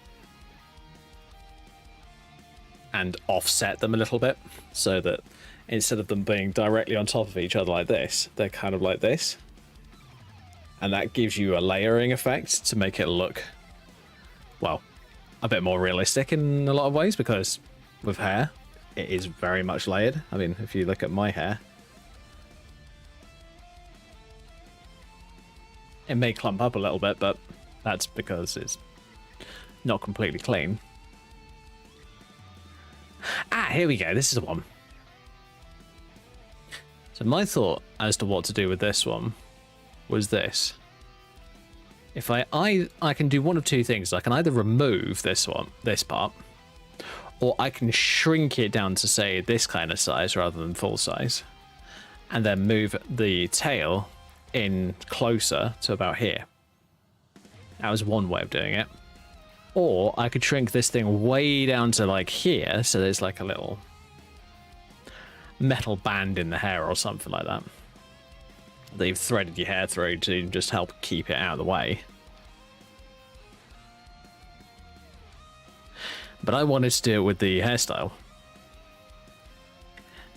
[SPEAKER 1] And offset them a little bit so that instead of them being directly on top of each other like this, they're kind of like this. And that gives you a layering effect to make it look, well, a bit more realistic in a lot of ways, because with hair, it is very much layered. I mean, if you look at my hair, it may clump up a little bit, but that's because it's not completely clean. Ah, here we go. This is the one. So my thought as to what to do with this one was this. If I can do one of two things. I can either remove this part, or I can shrink it down to, say, this kind of size rather than full size, and then move the tail in closer to about here. That was one way of doing it. Or I could shrink this thing way down to like here, so there's like a little metal band in the hair or something like that that you've threaded your hair through to just help keep it out of the way. But I wanted to do it with the hairstyle.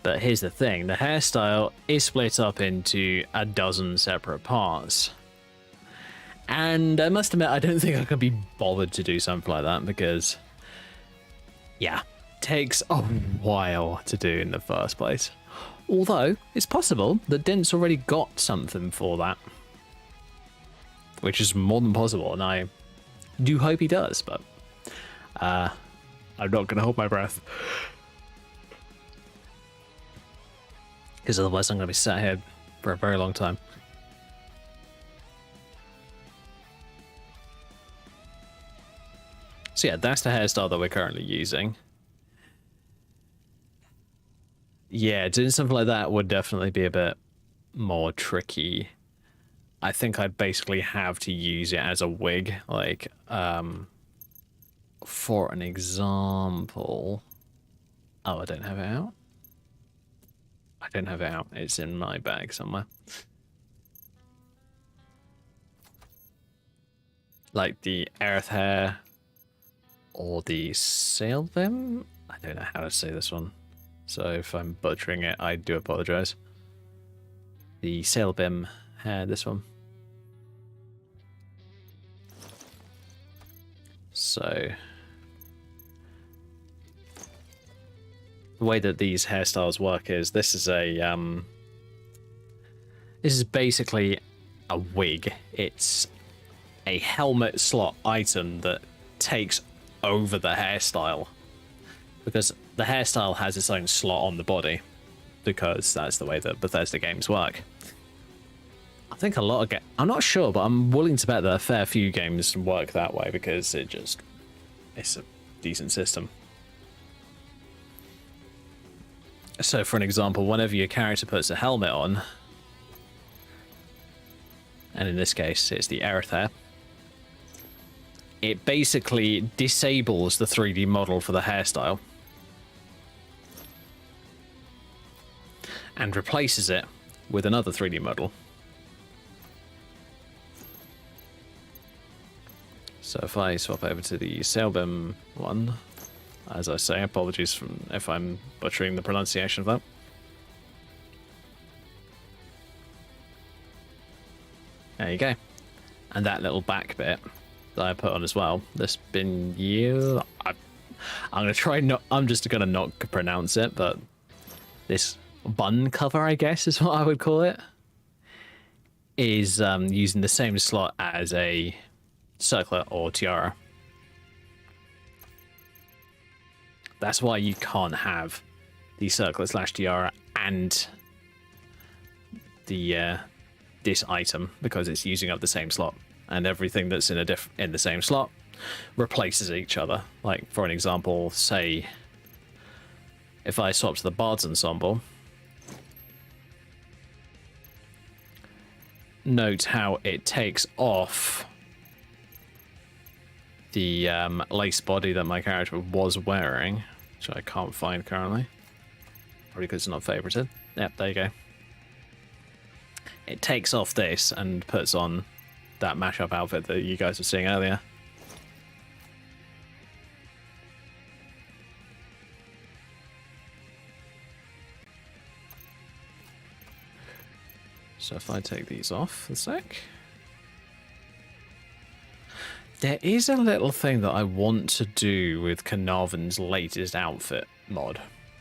[SPEAKER 1] But here's the thing, the hairstyle is split up into a dozen separate parts. And I must admit, I don't think I could be bothered to do something like that because, yeah, it takes a while to do in the first place. Although, it's possible that Dent's already got something for that. Which is more than possible, and I do hope he does, but I'm not going to hold my breath. Because otherwise I'm going to be sat here for a very long time. So yeah, that's the hairstyle that we're currently using. Yeah, doing something like that would definitely be a bit more tricky. I think I'd basically have to use it as a wig. Like, for an example... Oh, I don't have it out? I don't have it out. It's in my bag somewhere. Like the earth hair... or the sailbim? I don't know how to say this one. So if I'm butchering it, I do apologize. The sailbim hair, this one. So the way that these hairstyles work is this is basically a wig. It's a helmet slot item that takes over the hairstyle, because the hairstyle has its own slot on the body, because that's the way that Bethesda games work. I think a lot of I'm not sure, but I'm willing to bet that a fair few games work that way because it's a decent system. So for an example, whenever your character puts a helmet on, and in this case it's the Aerith hair, it basically disables the 3D model for the hairstyle and replaces it with another 3D model. So if I swap over to the Sailbim one, as I say, apologies if I'm butchering the pronunciation of that. There you go. And that little back bit that I put on as well, this I'm gonna try not, I'm just gonna not pronounce it, but this bun cover, I guess is what I would call it, is using the same slot as a circlet or tiara. That's why you can't have the circlet / tiara and the this item, because it's using up the same slot. and everything that's in the same slot replaces each other. Like, for an example, say if I swap to the Bard's Ensemble, note how it takes off the lace body that my character was wearing, which I can't find currently. Probably because it's not favorited. Yep, there you go. It takes off this and puts on that mashup outfit that you guys were seeing earlier. So if I take these off a sec. There is a little thing that I want to do with Carnarvon's latest outfit mod,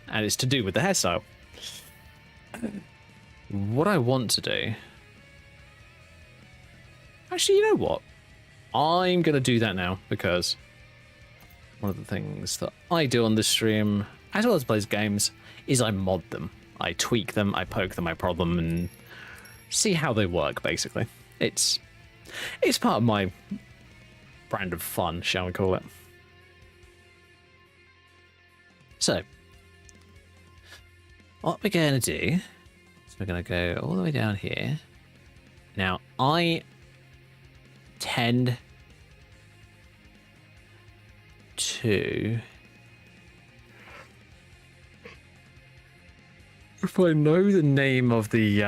[SPEAKER 1] and it's to do with the hairstyle. What I want to do... Actually, you know what? I'm going to do that now, because one of the things that I do on this stream, as well as plays games, is I mod them. I tweak them, I poke them, I prod them, and see how they work, basically. It's part of my brand of fun, shall we call it. So, what we're going to do is we're going to go all the way down here. Now, I tend to... If I know the name of the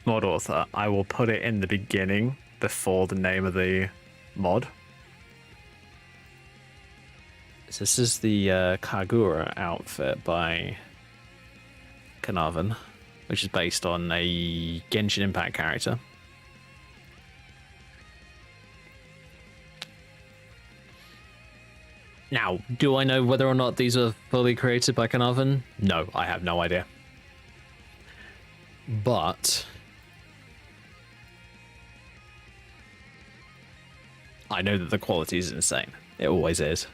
[SPEAKER 1] mod author, I will put it in the beginning before the name of the mod. So this is the Kagura outfit by Carnarvon, which is based on a Genshin Impact character. Now, do I know whether or not these are fully created by Carnarvon? No, I have no idea. But I know that the quality is insane. It always is.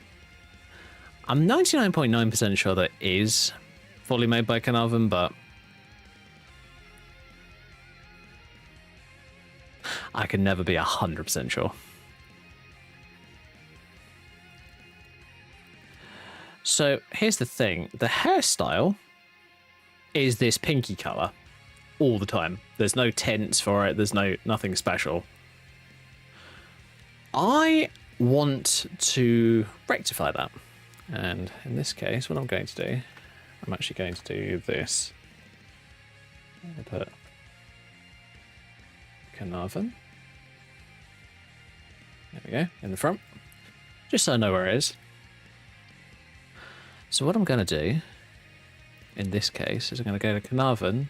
[SPEAKER 1] I'm 99.9% sure that it is fully made by Carnarvon, but I can never be 100% sure. So here's the thing. The hairstyle is this pinky color all the time. There's no tints for it. There's nothing special. I want to rectify that. And in this case, what I'm going to do, I'm actually going to do this. I'll put Carnarvon. There we go, in the front. Just so I know where it is. So what I'm going to do, in this case, is I'm going to go to Carnarvon,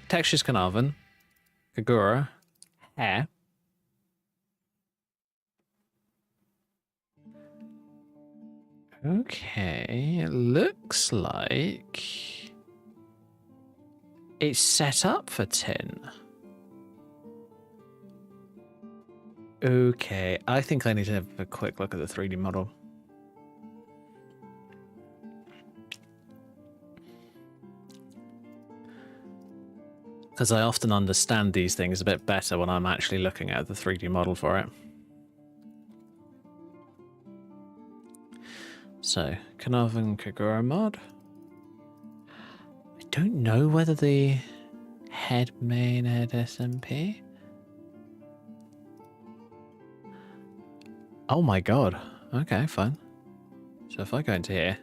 [SPEAKER 1] Textures Carnarvon, Kagura, Hair. Okay, it looks like it's set up for 10. Okay, I think I need to have a quick look at the 3D model. Because I often understand these things a bit better when I'm actually looking at the 3D model for it. So, Carnarvon Kagura mod. I don't know whether the main head SMP. Oh my god. Okay, fine. So if I go into here.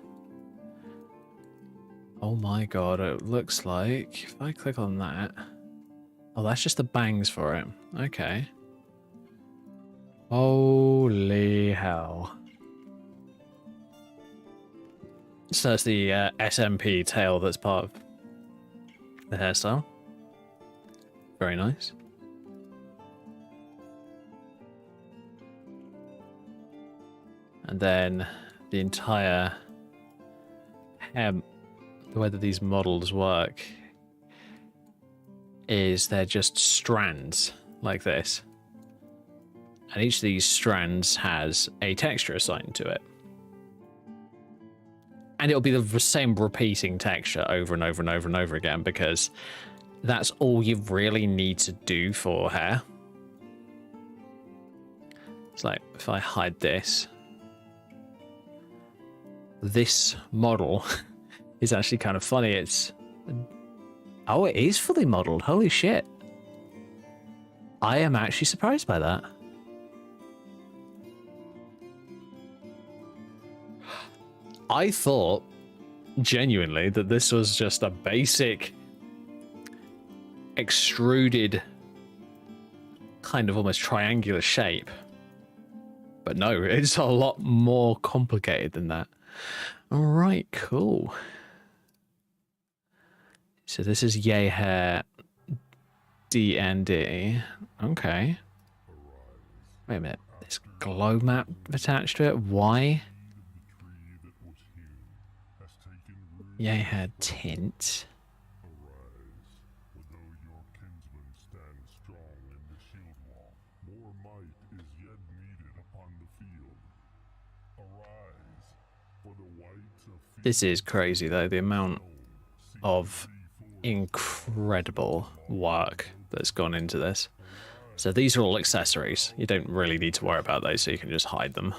[SPEAKER 1] Oh my god, it looks like if I click on that. Oh, that's just the bangs for it. Okay. Holy hell. So that's the SMP tail that's part of the hairstyle. Very nice. And then the entire hair, the way that these models work is they're just strands like this. And each of these strands has a texture assigned to it. And it'll be the same repeating texture over and over and over and over again because that's all you really need to do for hair. It's like, if I hide this model is actually kind of funny. It's, oh, it is fully modeled. Holy shit. I am actually surprised by that. I thought genuinely that this was just a basic extruded kind of almost triangular shape. But no, it's a lot more complicated than that. All right, cool. So this is yay hair DND. Okay. Wait a minute. There's glow map attached to it. Why? Yay hair tint. This is crazy though, the amount of incredible work that's gone into this. So these are all accessories. You don't really need to worry about those, so you can just hide them.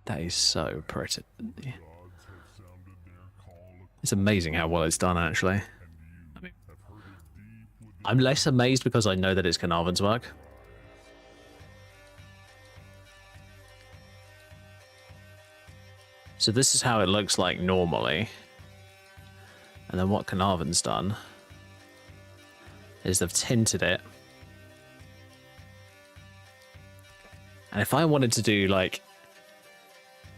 [SPEAKER 1] That is so pretty. It's amazing how well it's done, actually. I'm less amazed because I know that it's Carnarvon's work. So this is how it looks like normally. And then what Carnarvon's done is they've tinted it. And if I wanted to do like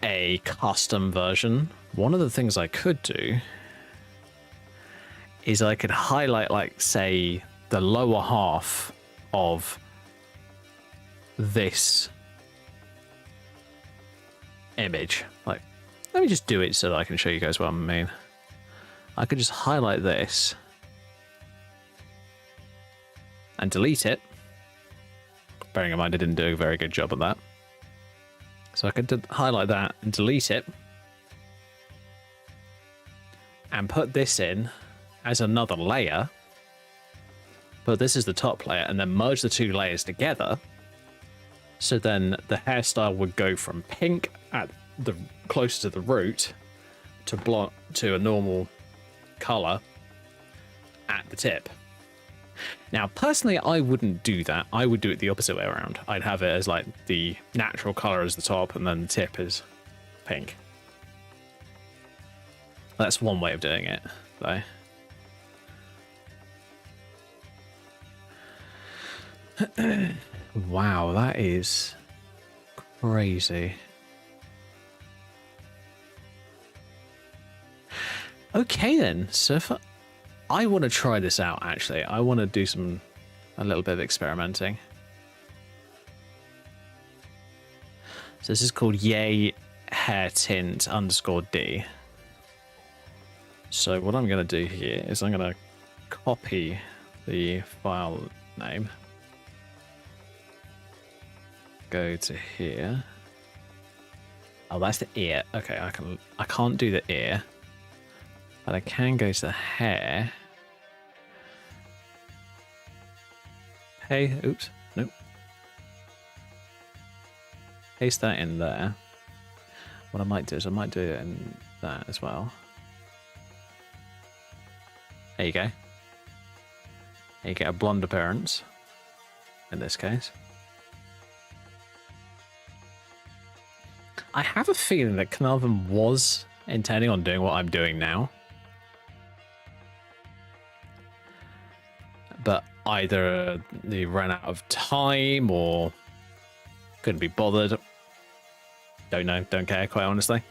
[SPEAKER 1] a custom version, one of the things I could do is I could highlight, like, say, the lower half of this image. Like, let me just do it so that I can show you guys what I mean. I could just highlight this and delete it. Bearing in mind I didn't do a very good job of that. So I could highlight that and delete it. And put this in as another layer. But this is the top layer, and then merge the two layers together. So then the hairstyle would go from pink at the closer to the root to blonde to a normal color at the tip. Now, personally, I wouldn't do that. I would do it the opposite way around. I'd have it as like the natural color as the top, and then the tip is pink. That's one way of doing it, though. Wow, that is crazy. Okay then, so if I want to try this out, actually. I want to do a little bit of experimenting. So this is called Yay Hair Tint _D. So what I'm going to do here is I'm going to copy the file name. Go to here. Oh, that's the ear. Okay, I can't do the ear. But I can go to the hair. Hey, oops, nope. Paste that in there. What I might do is I might do it in that as well. There you go. You get a blonde appearance, in this case. I have a feeling that Carnarvon was intending on doing what I'm doing now. But either they ran out of time or couldn't be bothered. Don't know, don't care, quite honestly.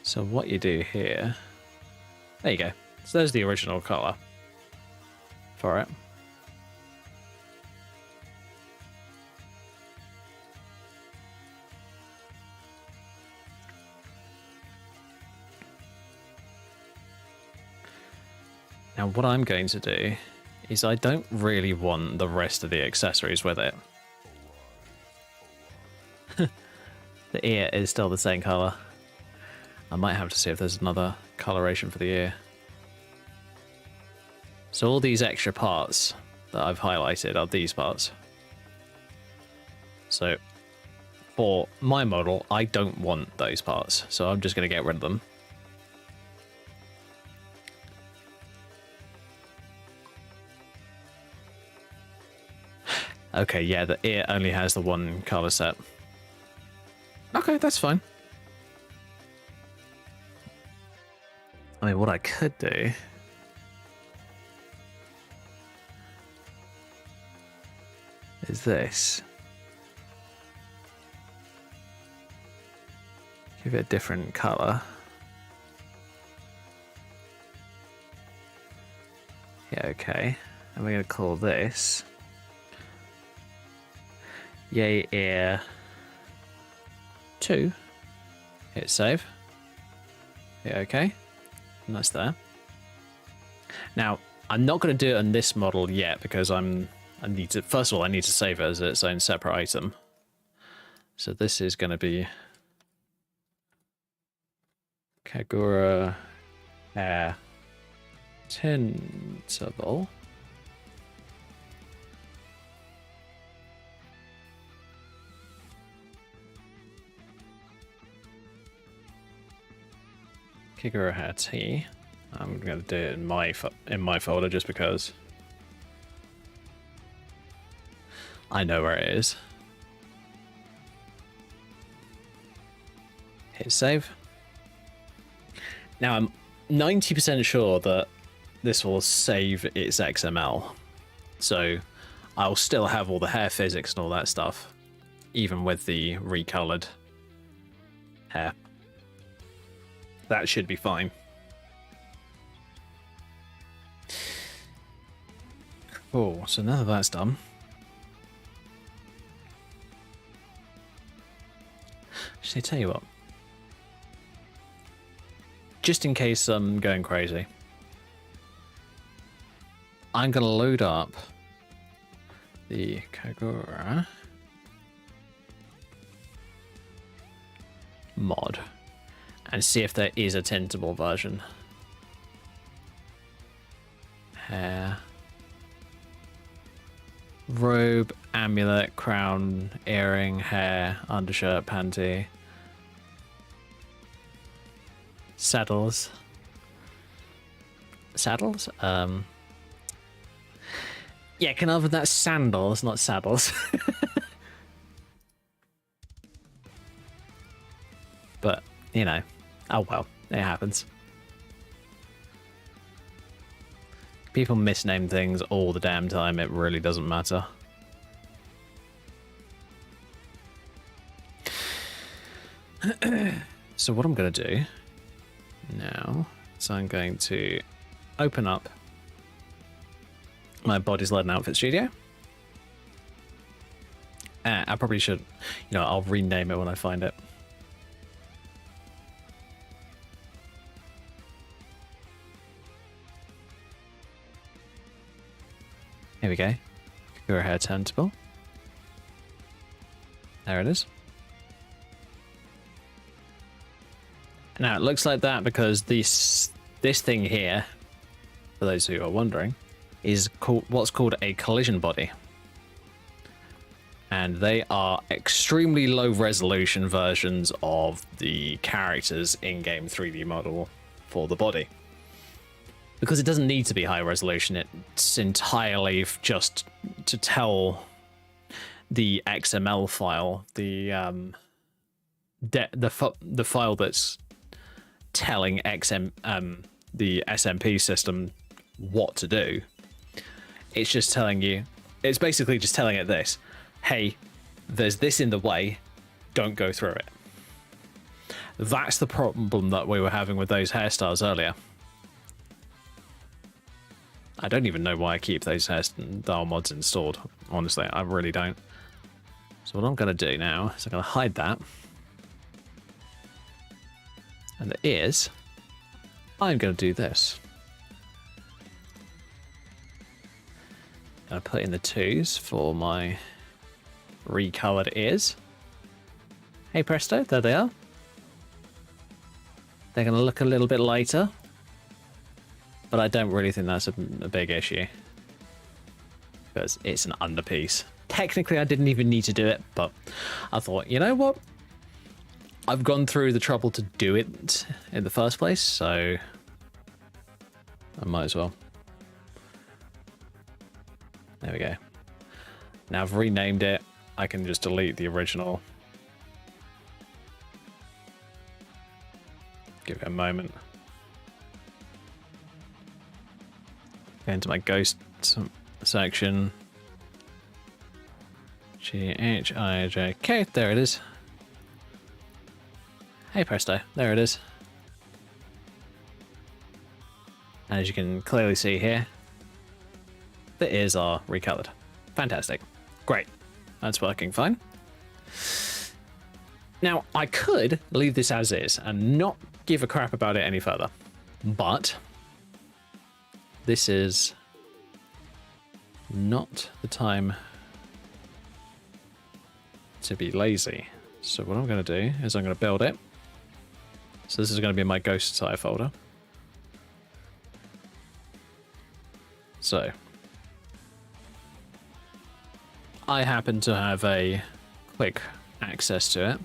[SPEAKER 1] So what you do here, there you go. So there's the original color for it. Now what I'm going to do is I don't really want the rest of the accessories with it. The ear is still the same color. I might have to see if there's another coloration for the ear. So all these extra parts that I've highlighted are these parts. So for my model, I don't want those parts, so I'm just going to get rid of them. Okay, yeah, the ear only has the one color set. Okay, that's fine. I mean, what I could do is this. Give it a different color. Yeah, okay. And we're going to call this Yay Ear 2. Hit save. Yeah, okay. Nice there. Now, I'm not going to do it on this model yet because I need to, first of all, I need to save it as its own separate item. So this is going to be Kagura Hair Tintable. Kagura Hair T. I'm going to do it in my folder just because I know where it is. Hit save. Now I'm 90% sure that this will save its XML. So I'll still have all the hair physics and all that stuff, even with the recolored hair. That should be fine. Cool, so now that that's done. Actually, tell you what. Just in case I'm going crazy, I'm going to load up the Kagura mod and see if there is a tintable version. Hair. Robe, amulet, crown, earring, hair, undershirt, panty. Saddles. Saddles? Yeah, can I have that sandals, not saddles. But, you know, oh well, it happens. People misname things all the damn time, it really doesn't matter. So what I'm going to do now is I'm going to open up my Body's Lead and Outfit Studio. I probably should, you know, I'll rename it when I find it. Here we go. Kagura Hair Tintable. There it is. Now it looks like that because this thing here, for those who are wondering, is called what's called a collision body. And they are extremely low resolution versions of the characters in-game 3D model for the body. Because it doesn't need to be high resolution, it's entirely just to tell the XML file, the file that's telling the SMP system what to do. It's just telling you, it's basically just telling it this: hey, there's this in the way, don't go through it. That's the problem that we were having with those hairstyles earlier. I don't even know why I keep those hairstyle mods installed. Honestly, I really don't. So what I'm going to do now is I'm going to hide that. And the ears, I'm going to do this. gonna put in the 2s for my recolored ears. Hey presto, there they are. They're gonna look a little bit lighter, but I don't really think that's a big issue because it's an underpiece. Technically, I didn't even need to do it, but I thought, you know what? I've gone through the trouble to do it in the first place, so I might as well. There we go. Now I've renamed it. I can just delete the original. Give it a moment. Go into my ghost section. G-H-I-J-K. There it is. Hey presto. There it is. And as you can clearly see here, the ears are recolored. Fantastic. Great. That's working fine. Now, I could leave this as is and not give a crap about it any further, but this is not the time to be lazy. So what I'm going to do is I'm going to build it. So this is going to be my ghost side folder. So I happen to have a quick access to it.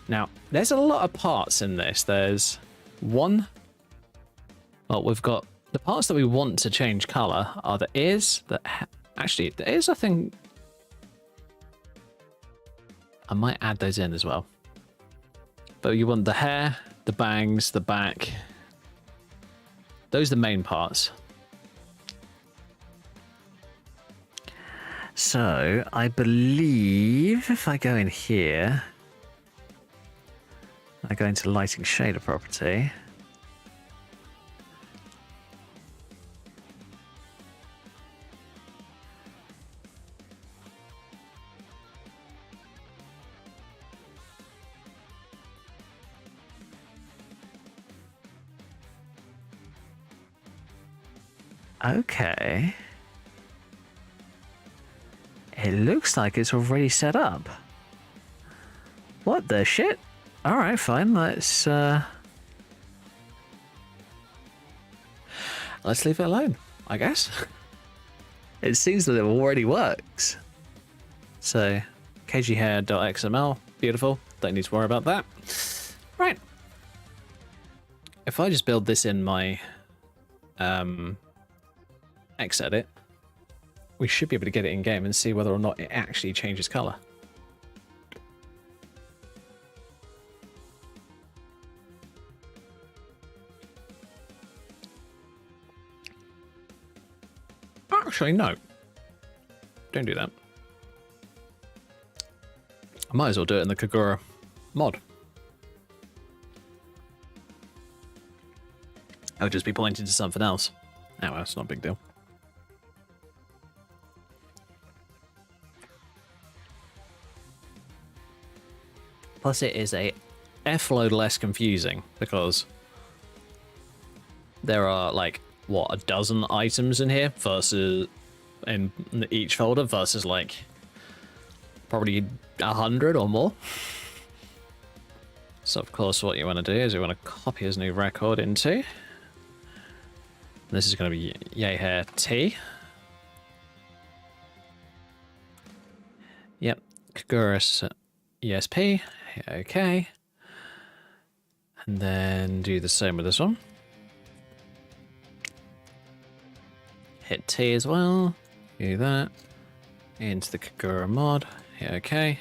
[SPEAKER 1] Now, there's a lot of parts in this. There's one. Well, we've got the parts that we want to change color are the ears. Actually, the ears, I think I might add those in as well. But you want the hair, the bangs, the back. Those are the main parts. So, I believe if I go in here, I go into lighting shader property. Okay. It looks like it's already set up. What the shit? Alright, fine, let's leave it alone, I guess. It seems that it already works. So, kghair.xml, beautiful, don't need to worry about that. Right. If I just build this in my Xedit, we should be able to get it in game and see whether or not it actually changes color. Actually, no. Don't do that. I might as well do it in the Kagura mod. I would just be pointing to something else. Oh, well, it's not a big deal. Plus, it is a F-load less confusing because there are like, what, a dozen items in here versus in each folder versus like probably 100 or more. So of course what you want to do is you want to copy his new record into. This is going to be Yay Hair T. Yep, Kagura ESP. Okay. And then do the same with this one. Hit T as well. Do that. Into the Kagura mod. Yeah, okay.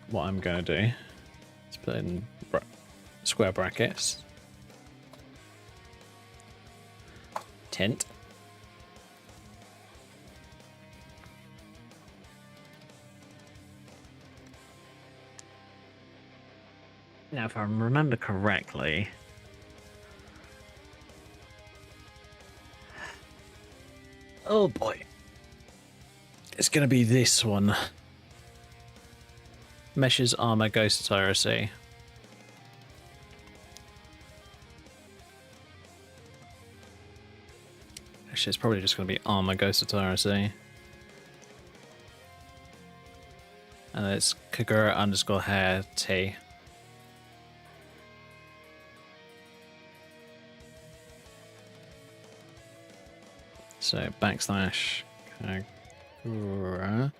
[SPEAKER 1] What I'm going to do is put in square brackets. Tint. Now, if I remember correctly, oh boy. It's going to be this one. Meshes, armor, ghost attire, C. Actually, it's probably just going to be armor, ghost attire, C. And it's Kagura underscore hair T. So backslash Kagura.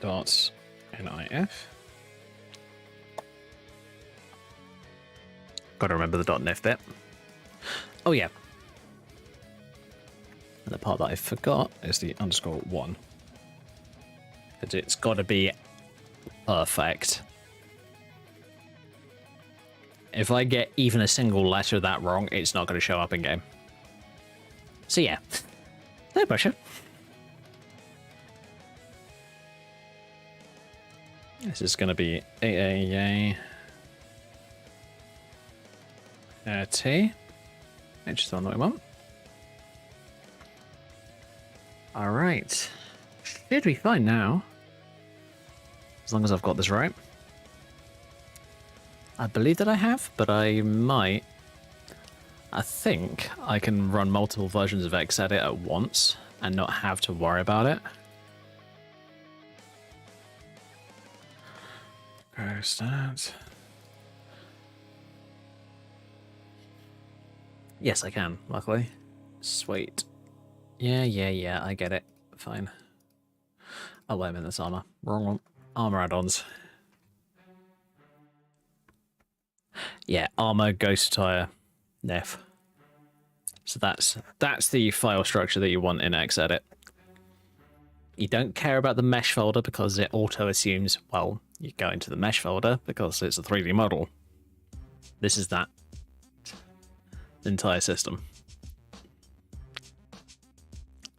[SPEAKER 1] Dot NIF. Gotta remember the dot .nif bit. Oh yeah. And the part that I forgot is the underscore 1. Because it's gotta be perfect. If I get even a single letter of that wrong, it's not gonna show up in game. So yeah. No pressure. This is gonna be AAA T. Which is on the way one. Alright. Should be fine now. As long as I've got this right. I believe that I have, but I might. I think I can run multiple versions of Xedit at once and not have to worry about it. Go stats. Yes, I can, luckily. Sweet. Yeah, I get it. Fine. Oh, wait a minute, that's armor. Wrong one. Armor add-ons. Yeah, armor, ghost attire, Nef. So that's the file structure that you want in Xedit. You don't care about the mesh folder because it auto assumes, well, you go into the mesh folder because it's a 3D model. This is that entire system.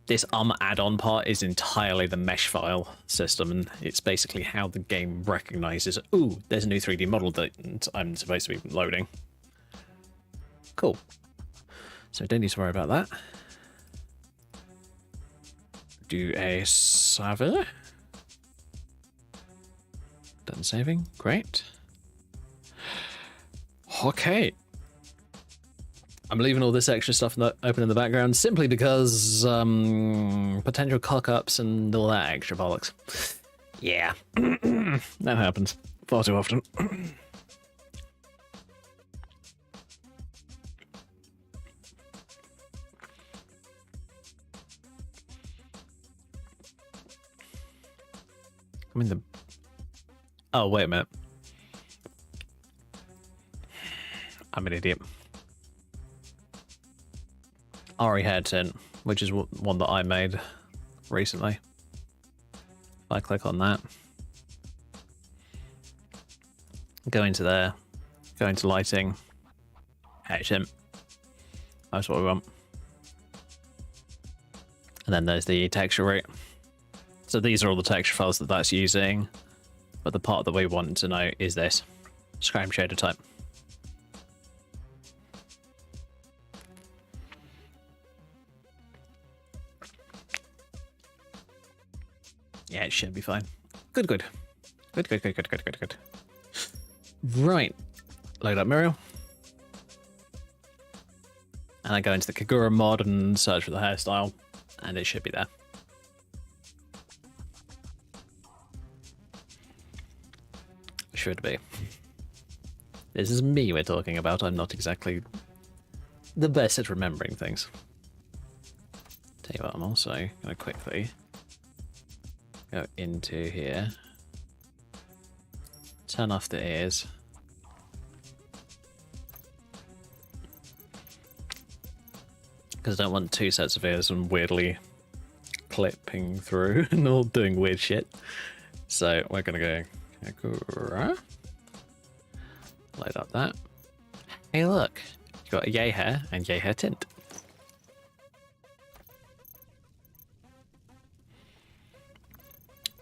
[SPEAKER 1] This add-on part is entirely the mesh file system, and it's basically how the game recognizes, ooh, there's a new 3D model that I'm supposed to be loading. Cool. So don't need to worry about that. Do a server. Done saving. Great. Okay. I'm leaving all this extra stuff open in the background simply because potential cock-ups and all that extra bollocks. Yeah. That happens far too often. I mean, oh, wait a minute. I'm an idiot. Ari hair tint, which is one that I made recently. If I click on that, go into there, go into lighting, hair tint. That's what we want. And then there's the texture rate. So these are all the texture files that that's using, but the part that we want to know is this scram shader type. Yeah, it should be fine. Good. Good. Right. Load up Muriel. And I go into the Kagura mod and search for the hairstyle, and it should be there. Should be. This is me we're talking about. I'm not exactly the best at remembering things. Tell you what, I'm also going to quickly go into here, turn off the ears, because I don't want two sets of ears and weirdly clipping through and all doing weird shit. So we're going to go Kagura. Load up that. Hey look, you got a yay hair and yay hair tint.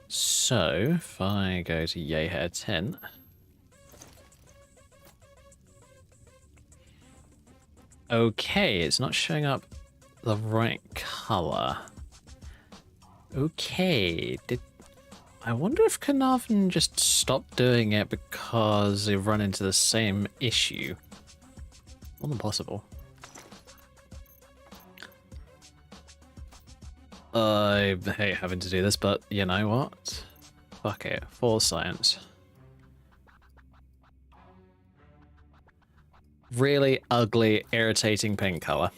[SPEAKER 1] So if I go to yay hair tint, Okay, it's not showing up the right color. Okay, I wonder if Carnarvon just stopped doing it because they run into the same issue. More than possible. I hate having to do this, but you know what? Fuck it, for science. Really ugly, irritating pink color.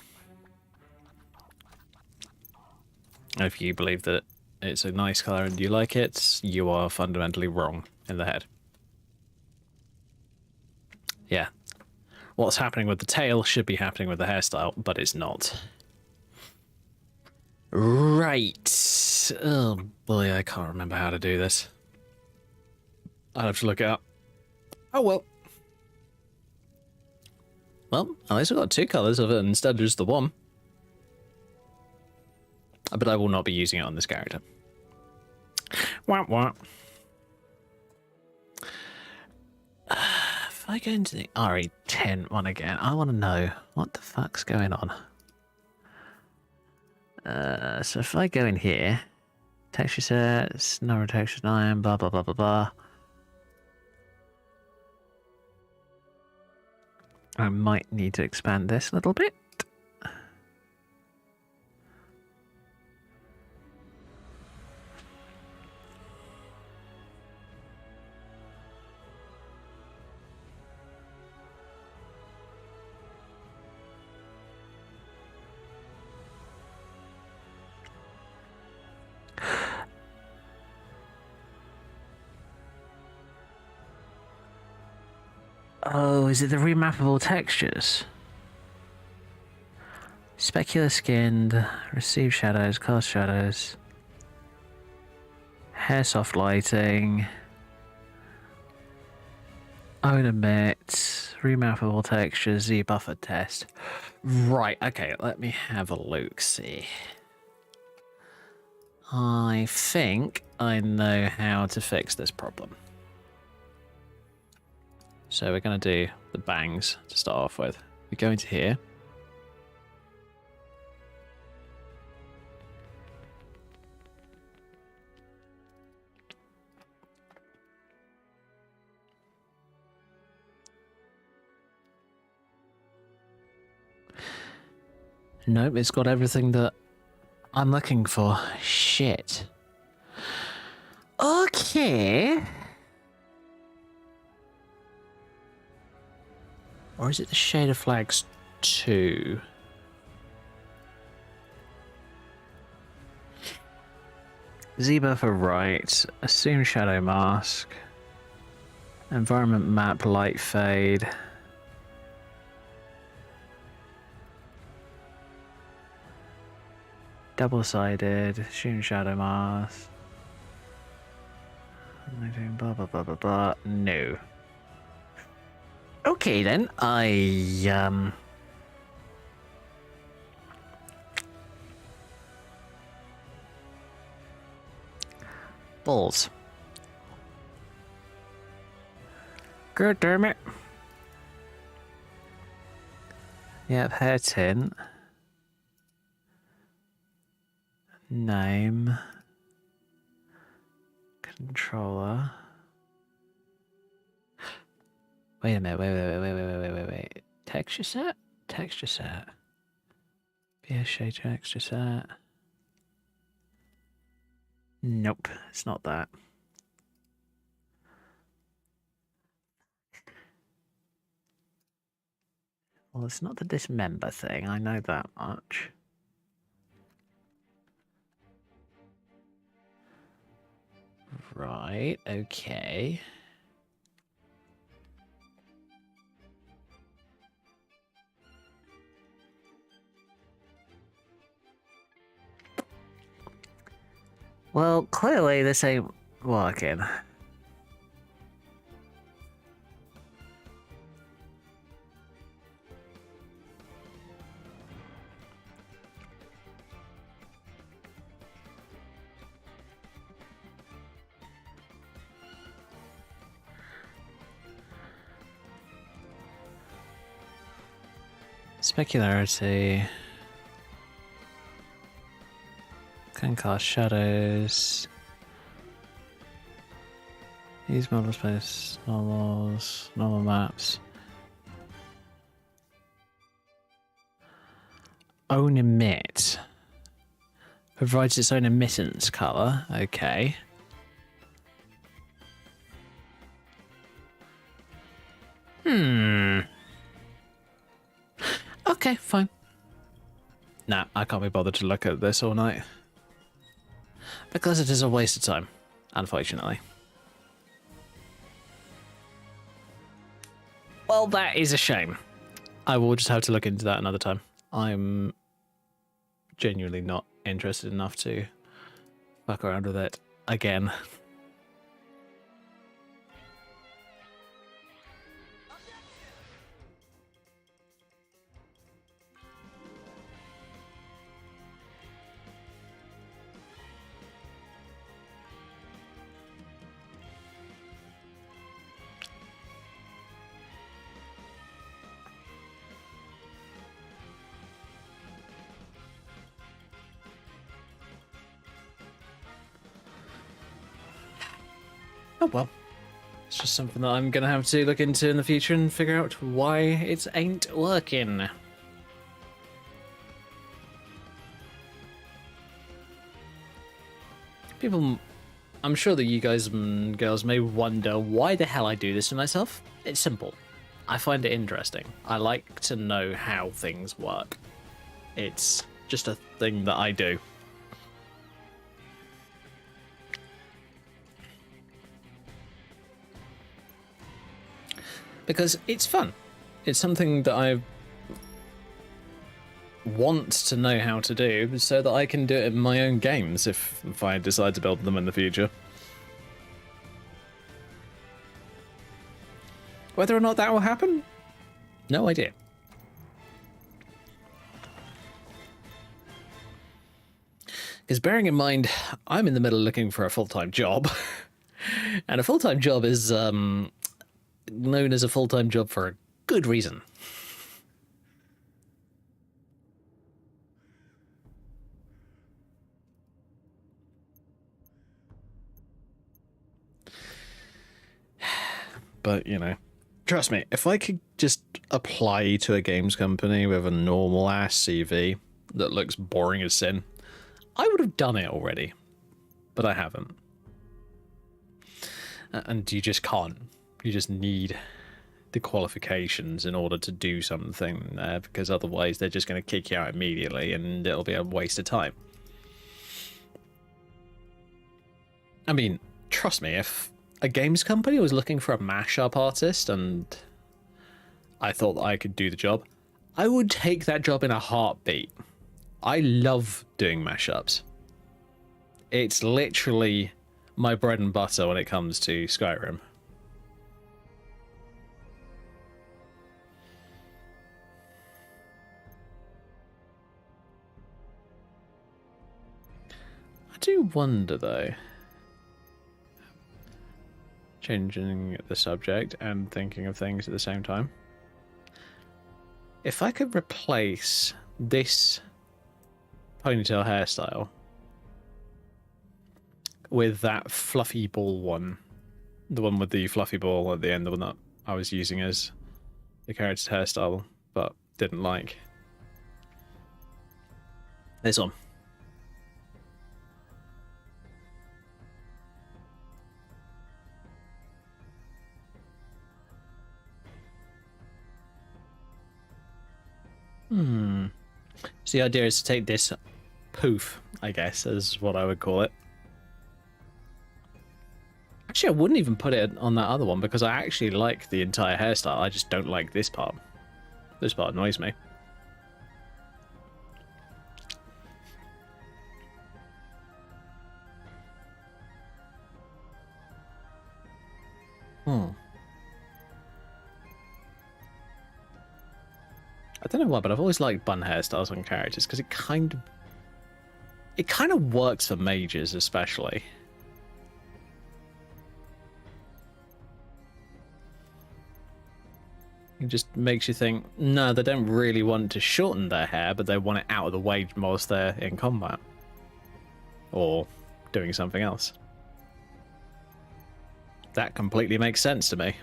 [SPEAKER 1] If you believe that it's a nice color and you like it, you are fundamentally wrong in the head. Yeah. What's happening with the tail should be happening with the hairstyle, but it's not. Right. Oh boy, I can't remember how to do this. I'll have to look it up. Oh well. Well, at least I've got two colours of it instead of just the one. But I will not be using it on this character. Wah wah. If I go into the RE10 one again, I want to know what the fuck's going on. So if I go in here, texture sets, no texture 9, blah blah blah blah blah. I might need to expand this a little bit. Oh, is it the remappable textures? Specular skinned, receive shadows, cast shadows, hair soft lighting, own emit, remappable textures, Z buffer test. Right, okay, let me have a look, see. I think I know how to fix this problem. So we're going to do the bangs to start off with. We go into here. Nope, it's got everything that I'm looking for. Shit. Okay. Or is it the shader flags 2? Z buffer right. Assume shadow mask. Environment map light fade. Double-sided. Assume shadow mask. Blah blah blah blah blah. No. Okay then, balls. God damn it. Yep, hair tint. Name. Controller. Wait a minute, wait. Texture set? Texture set. BS texture set. Nope, it's not that. Well, it's not the dismember thing, I know that much. Right, okay. Well, clearly this ain't working. Specularity. Can cast shadows. Use model space, normals, normal maps. Own emit. Provides its own emittance color. Okay. Okay, fine. Nah, I can't be bothered to look at this all night. Because it is a waste of time, unfortunately. Well, that is a shame. I will just have to look into that another time. I'm genuinely not interested enough to fuck around with it again. Oh well. It's just something that I'm going to have to look into in the future and figure out why it ain't working. People, I'm sure that you guys and girls may wonder why the hell I do this to myself. It's simple. I find it interesting. I like to know how things work. It's just a thing that I do. Because it's fun. It's something that I want to know how to do so that I can do it in my own games if I decide to build them in the future. Whether or not that will happen? No idea. Because bearing in mind, I'm in the middle looking for a full-time job. And a full-time job is known as a full-time job for a good reason. But, you know, trust me, if I could just apply to a games company with a normal-ass CV that looks boring as sin, I would have done it already. But I haven't. And you just can't. You just need the qualifications in order to do something, because otherwise they're just going to kick you out immediately and it'll be a waste of time. I mean, trust me, if a games company was looking for a mashup artist and I thought that I could do the job, I would take that job in a heartbeat. I love doing mashups. It's literally my bread and butter when it comes to Skyrim. I do wonder, though, changing the subject and thinking of things at the same time, if I could replace this ponytail hairstyle with that fluffy ball one, the one with the fluffy ball at the end, the one that I was using as the character's hairstyle but didn't like. This one. So the idea is to take this poof, I guess, is what I would call it. Actually, I wouldn't even put it on that other one because I actually like the entire hairstyle. I just don't like this part. This part annoys me. I don't know why, but I've always liked bun hairstyles on characters because it kind of works for mages, especially. It just makes you think, no, they don't really want to shorten their hair, but they want it out of the way whilst they're in combat. Or doing something else. That completely makes sense to me.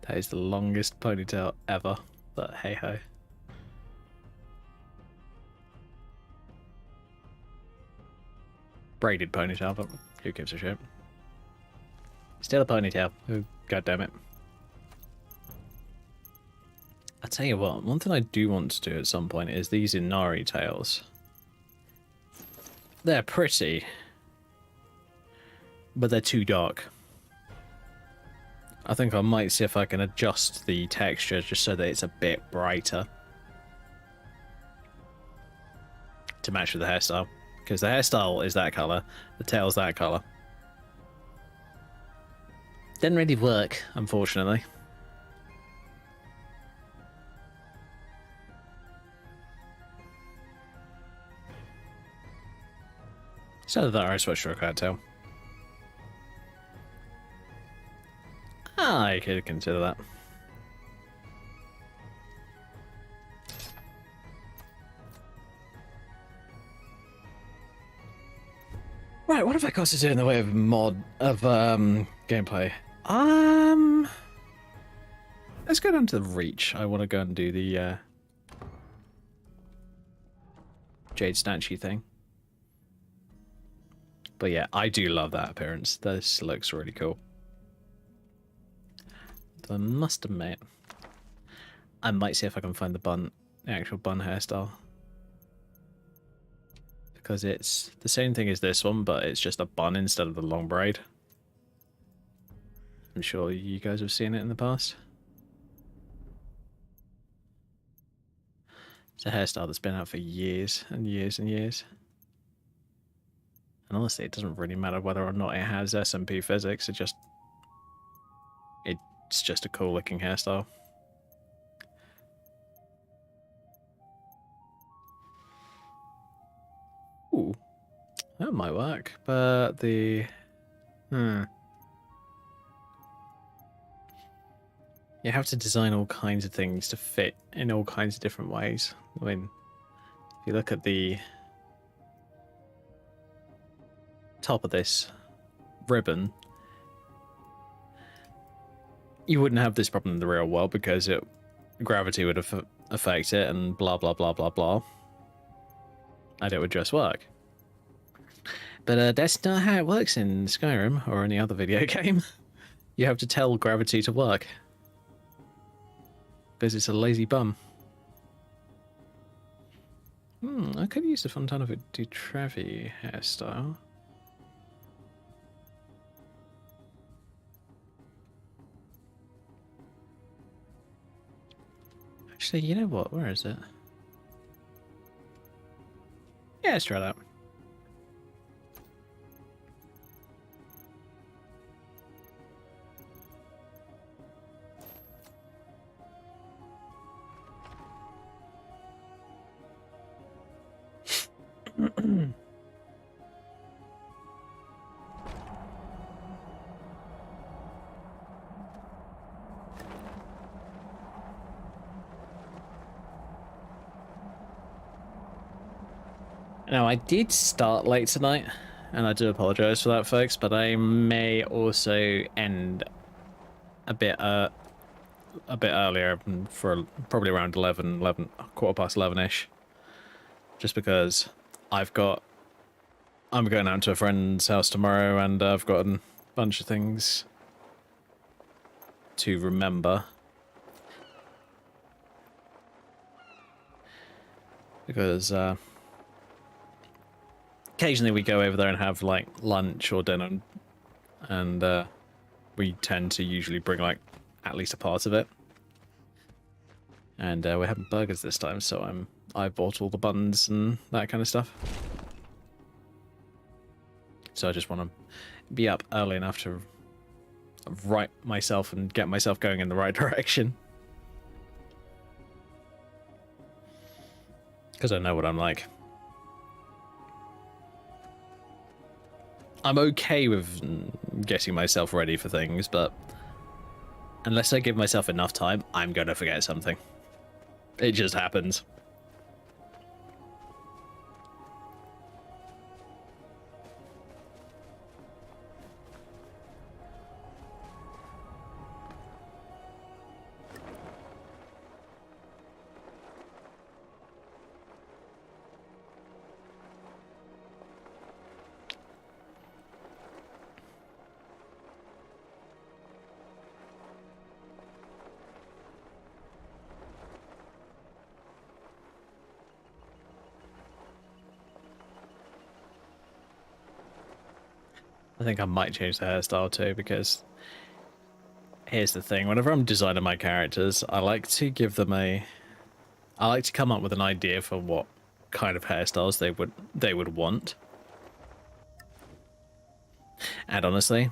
[SPEAKER 1] That is the longest ponytail ever, but hey ho. Braided ponytail, but who gives a shit? Still a ponytail. Oh, God damn it. I tell you what, one thing I do want to do at some point is these Inari tails. They're pretty, but they're too dark. I think I might see if I can adjust the texture just so that it's a bit brighter to match with the hairstyle. Because the hairstyle is that colour, the tail's that colour. Didn't really work, unfortunately. So that I switched to a cat tail. I could consider that. Right, what have I got to do in the way of gameplay? Let's go down to the Reach. I want to go and do the Jade statue thing. But yeah, I do love that appearance. This looks really cool. I must admit, I might see if I can find the actual bun hairstyle. Because it's the same thing as this one, but it's just a bun instead of the long braid. I'm sure you guys have seen it in the past. It's a hairstyle that's been out for years and years and years. And honestly, it doesn't really matter whether or not it has SMP physics, it's just a cool looking hairstyle. Ooh, that might work, but the... You have to design all kinds of things to fit in all kinds of different ways. I mean, if you look at the top of this ribbon, you wouldn't have this problem in the real world because gravity would affect it and blah blah blah blah blah, and it would just work. But that's not how it works in Skyrim or any other video game. You have to tell gravity to work because it's a lazy bum. I could use the Fontana di Trevi hairstyle. Actually, you know what? Where is it? Yeah, let's try that. Now, I did start late tonight, and I do apologise for that, folks, but I may also end a bit earlier, for probably around 11, quarter past 11-ish, just because I'm going out to a friend's house tomorrow, and I've got a bunch of things to remember. Because, occasionally we go over there and have like lunch or dinner, and we tend to usually bring like at least a part of it. And we're having burgers this time, so I bought all the buns and that kind of stuff. So I just want to be up early enough to right myself and get myself going in the right direction. Because I know what I'm like. I'm okay with getting myself ready for things, but unless I give myself enough time, I'm gonna forget something. It just happens. I think I might change the hairstyle too, because here's the thing. Whenever I'm designing my characters, I like to give them I like to come up with an idea for what kind of hairstyles they would want. And honestly,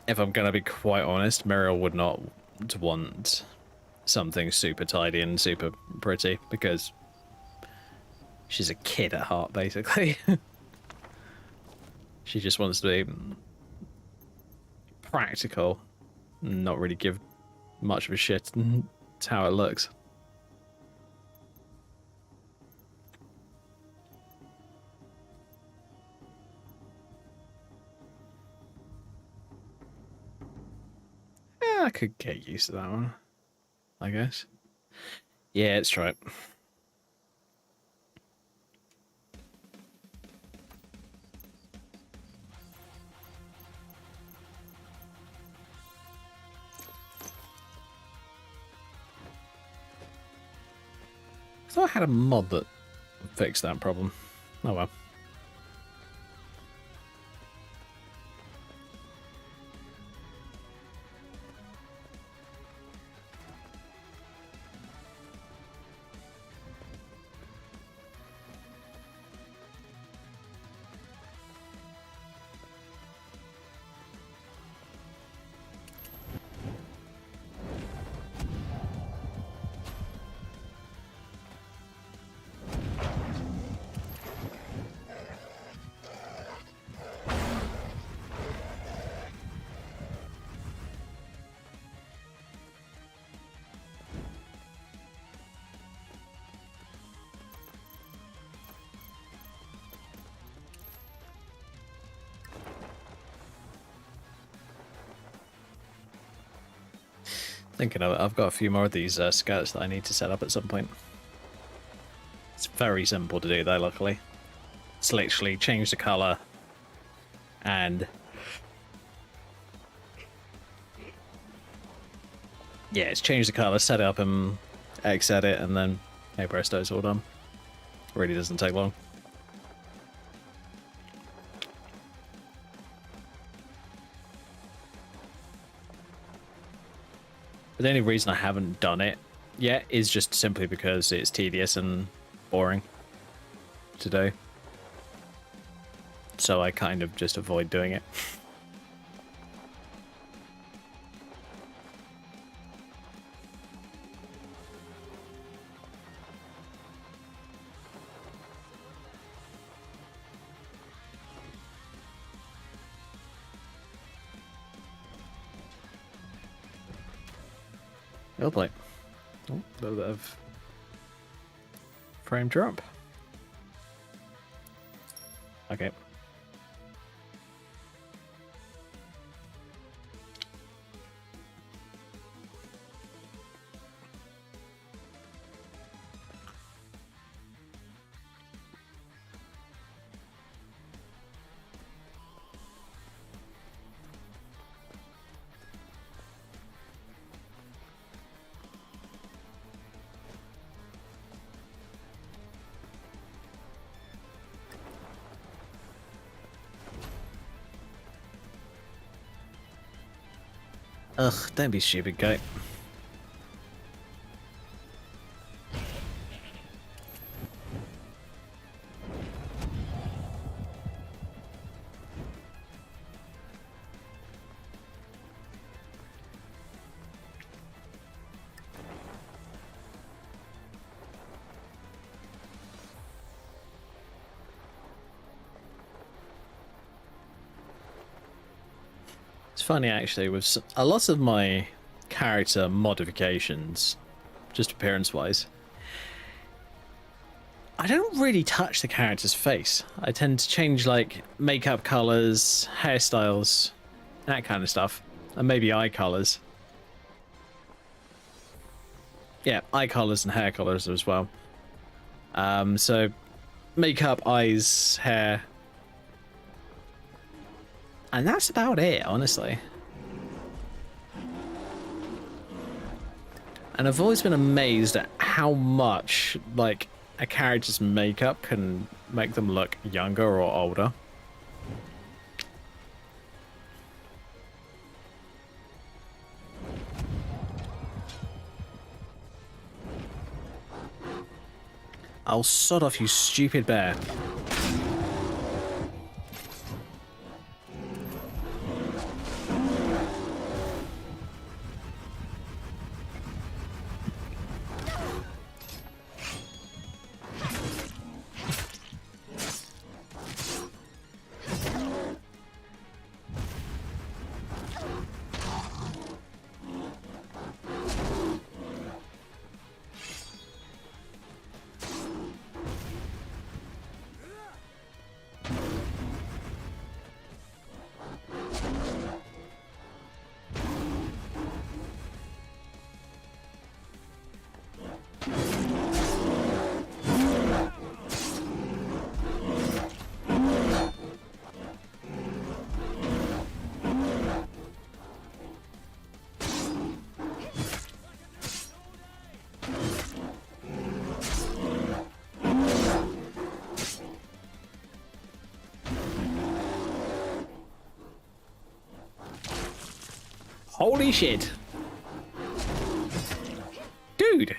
[SPEAKER 1] if I'm gonna be quite honest, Muriel would not want something super tidy and super pretty, because she's a kid at heart, basically. She just wants to be practical, not really give much of a shit to how it looks. Yeah, I could get used to that one, I guess. Yeah, let's try it. I thought I had a mod that fixed that problem. Oh well. Thinking of it, I've got a few more of these skirts that I need to set up at some point. It's very simple to do though, luckily. It's literally change the colour and yeah, it's change the colour, set it up and edit, and then hey presto, it's all done. Really doesn't take long. But the only reason I haven't done it yet is just simply because it's tedious and boring to do. So I kind of just avoid doing it. Well played. Oh, a little bit of frame drop. Okay. Ugh, don't be stupid, guy. funny actually, with a lot of my character modifications, just appearance-wise, I don't really touch the character's face. I tend to change like makeup colors, hairstyles, that kind of stuff, and maybe eye colors. Yeah, eye colors and hair colors as well. So makeup, eyes, hair, and that's about it, honestly. And I've always been amazed at how much like a character's makeup can make them look younger or older. I'll sod off, you stupid bear. Holy shit. Dude.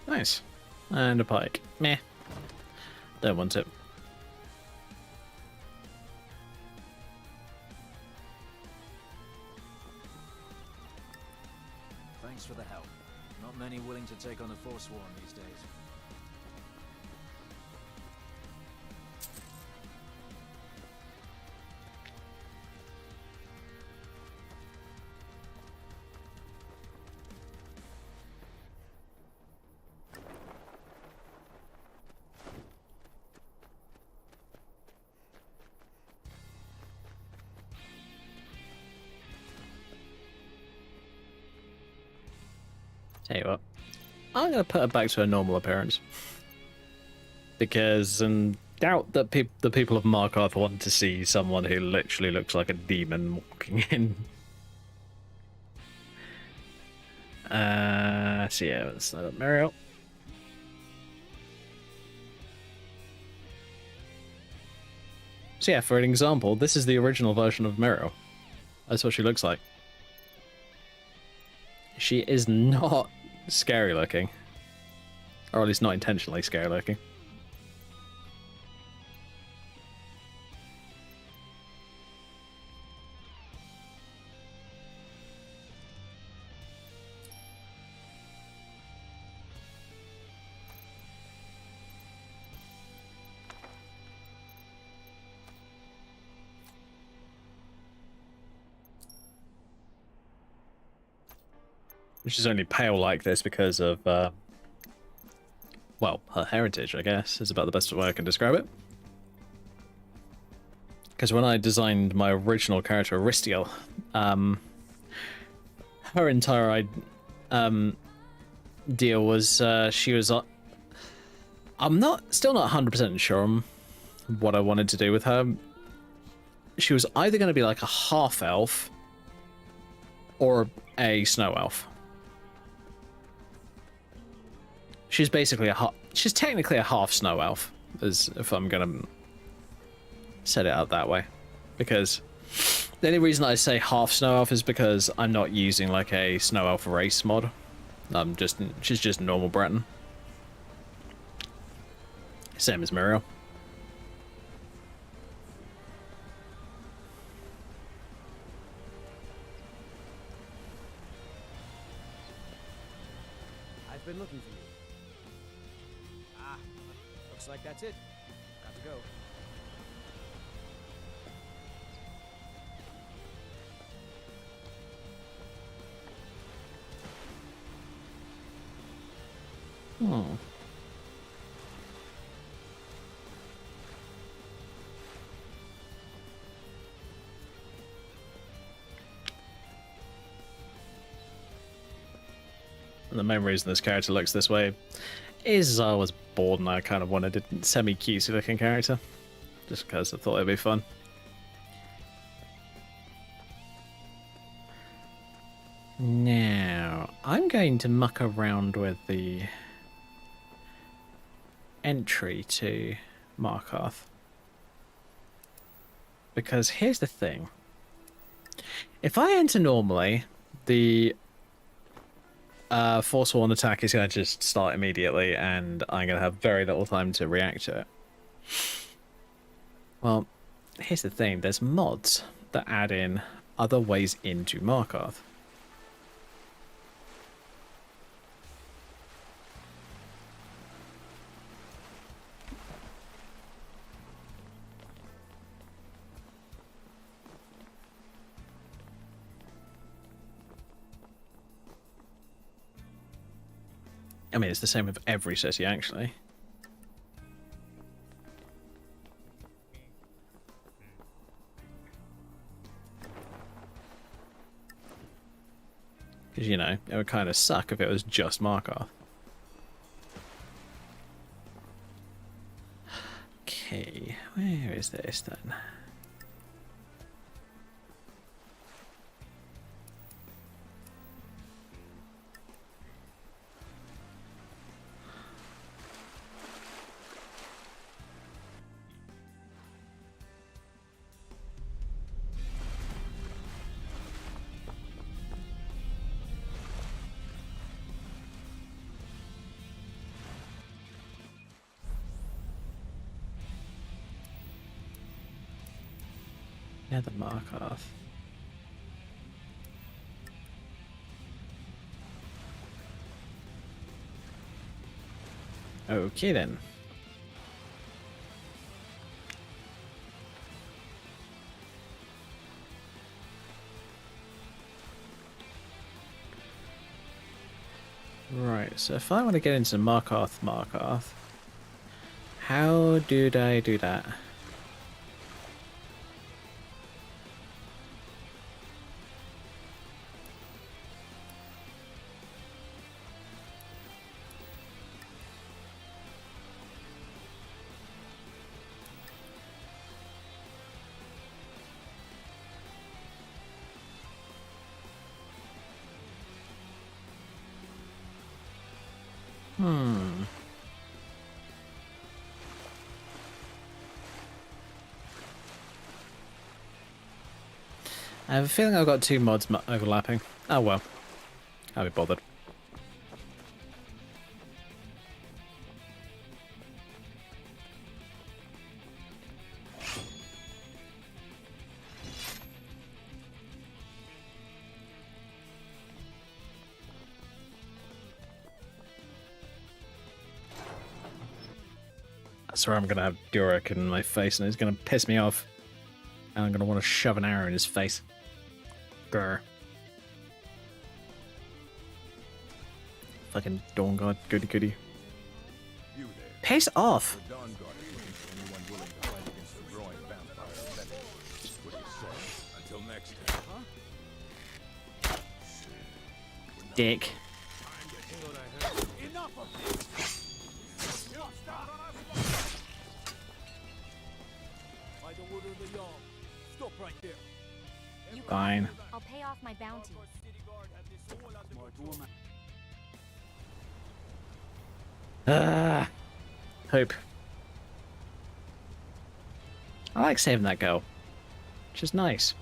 [SPEAKER 1] Nice. And a pike. Meh. Don't want it.
[SPEAKER 3] Thanks for the help. Not many willing to take on the Forsworn these days.
[SPEAKER 1] Tell you what, I'm going to put her back to her normal appearance. Because I doubt that the people of Markarth want to see someone who literally looks like a demon walking in. So yeah, let's load up Muriel. So yeah, for an example, this is the original version of Muriel. That's what she looks like. She is not scary looking. Or at least not intentionally scary looking. She's only pale like this because of, well, her heritage, I guess, is about the best way I can describe it. Because when I designed my original character, Aristiel, her entire deal was she was... I'm still not 100% sure on what I wanted to do with her. She was either going to be like a half-elf or a snow elf. She's basically she's technically a half snow elf, as if I'm gonna set it out that way, because The only reason I say half snow elf is because I'm not using like a snow elf race mod. She's just normal Breton. Same as Muriel.
[SPEAKER 4] I've been looking for you. Ah, looks like that's it. Got to go.
[SPEAKER 1] Hmm. And the main reason this character looks this way is I was bored and I kind of wanted a semi-cutesy looking character. Just because I thought it'd be fun. Now, I'm going to muck around with the entry to Markarth. Because here's the thing. If I enter normally, the Forsworn attack is going to just start immediately, and I'm going to have very little time to react to it. Well, here's the thing. There's mods that add in other ways into Markarth. I mean, it's the same with every city, actually. Because, you know, it would kind of suck if it was just Markarth. Okay, where is this then? Yeah, the Markarth. Okay then. Right, so if I want to get into Markarth, how do I do that? I have a feeling I've got two mods overlapping. Oh well. I'll be bothered. I swear I'm going to have Durek in my face and it's going to piss me off. And I'm going to want to shove an arrow in his face. Grr. Fucking Dawn Guard, goody goody. Piss off!
[SPEAKER 2] Until next time.
[SPEAKER 1] Dick.
[SPEAKER 2] Enough of this! By the word of the Yard, stop right there.
[SPEAKER 1] Fine.
[SPEAKER 5] I'll pay off my bounty.
[SPEAKER 1] Hope. I like saving that girl. Which is nice.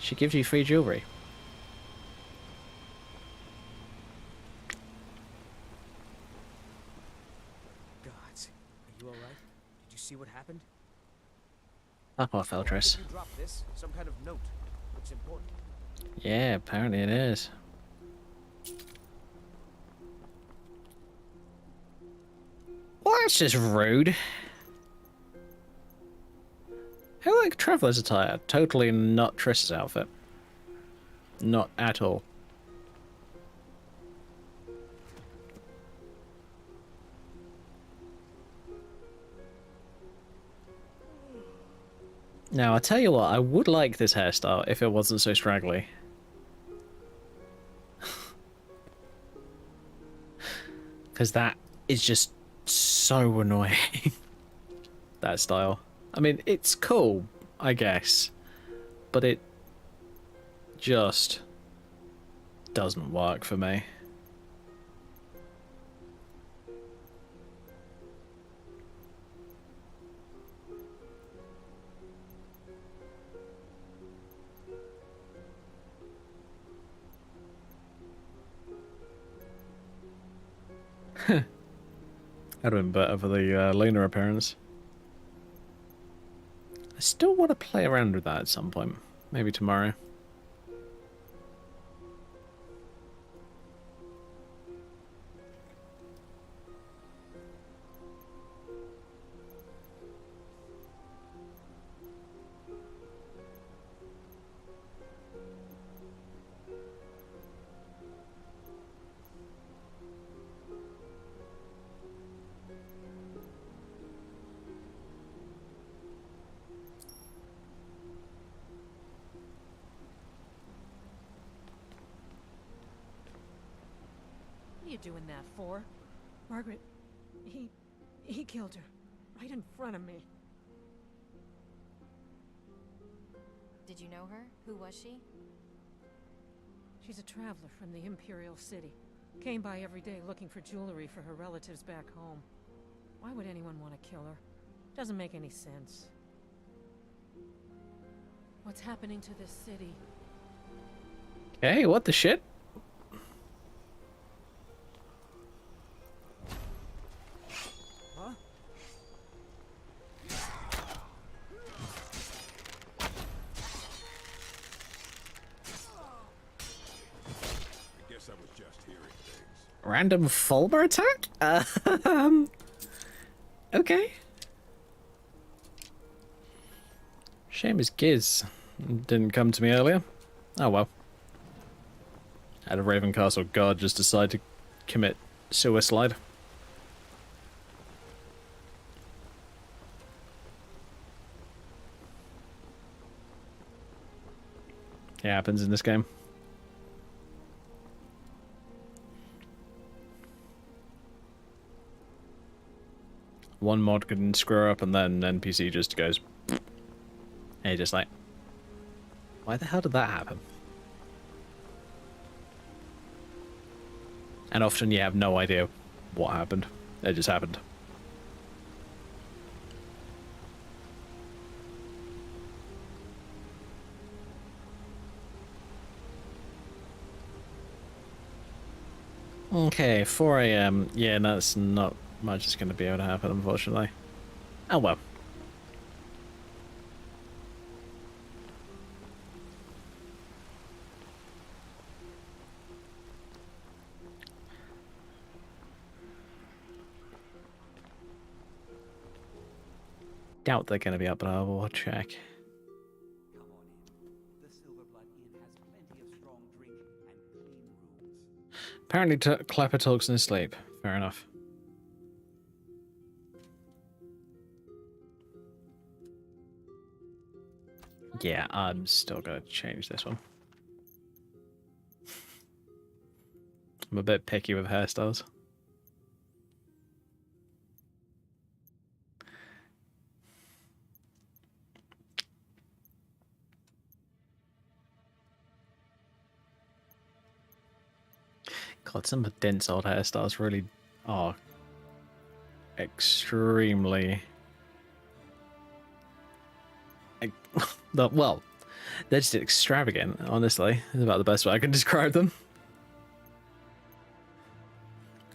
[SPEAKER 1] She gives you free jewelry.
[SPEAKER 4] Gods, are you all right? Did you see what happened?
[SPEAKER 1] Fuck off,
[SPEAKER 4] Why
[SPEAKER 1] Eldris.
[SPEAKER 4] did you drop this? Some kind of note. Looks important.
[SPEAKER 1] Yeah, apparently it is. Well, that's just rude. I like Traveler's attire. Totally not Triss's outfit. Not at all. Now, I'll tell you what, I would like this hairstyle if it wasn't so straggly. Because that is just so annoying. That style. I mean, it's cool, I guess. But it just doesn't work for me. That'd have been better for the lunar appearance. I still want to play around with that at some point. Maybe tomorrow.
[SPEAKER 5] What are you doing that for? Margaret, he killed her. Right in front of me.
[SPEAKER 6] Did you know her? Who was she?
[SPEAKER 5] She's a traveler from the Imperial City. Came by every day looking for jewelry for her relatives back home. Why would anyone want to kill her? Doesn't make any sense. What's happening to this city?
[SPEAKER 1] Hey, what the shit?
[SPEAKER 4] Huh?
[SPEAKER 2] I guess I was just hearing things.
[SPEAKER 1] Random Fulmer attack? Okay. Shame his Giz didn't come to me earlier. Oh well. Had a Raven Castle guard just decide to commit suicide. It happens in this game. One mod can screw up and then NPC just goes... And you're just like... Why the hell did that happen? And often you have no idea what happened. It just happened. Okay, 4 AM. Yeah, that's not much is going to be able to happen, unfortunately. Oh well. Doubt they're going to be up at our check.
[SPEAKER 7] Come on in. The Silverblood Inn has plenty of strong drink and clean rooms.
[SPEAKER 1] Apparently Clapper talks in his sleep. Fair enough. Yeah, I'm still going to change this one. I'm a bit picky with hairstyles. God, some of Dent's old hairstyles really are extremely... Well, They're just extravagant, honestly. Is about the best way I can describe them.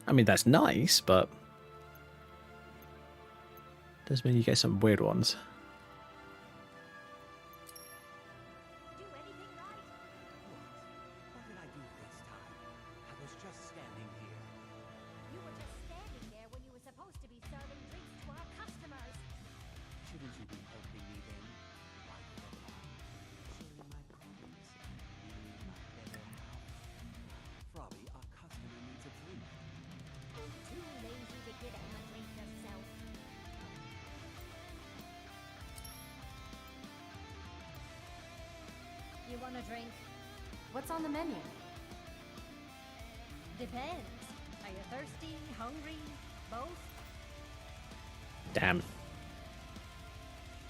[SPEAKER 1] I mean, that's nice, but does mean you get some weird ones.
[SPEAKER 7] Do anything right? What did I do this time? I was just standing here.
[SPEAKER 6] You were just standing there when you were supposed to be serving drinks to our customers.
[SPEAKER 7] Shouldn't you be helping me then? Why the line? Sharing my problems. Being my better half. Frobby, our customer needs a drink.
[SPEAKER 6] Too lazy to get him a drink yourself. You want a drink? What's on the menu? Depends. Are you thirsty, hungry, both?
[SPEAKER 1] Damn.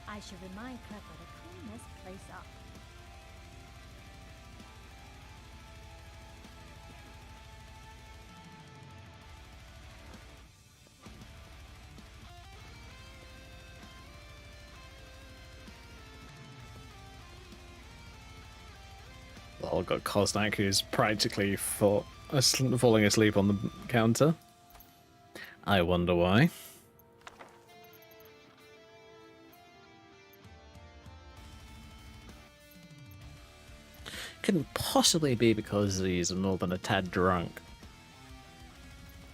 [SPEAKER 6] I should remind Pepper to clean this place up.
[SPEAKER 1] Well, got Kosnak, who's practically falling asleep on the counter. I wonder why. Couldn't possibly be because he's more than a tad drunk.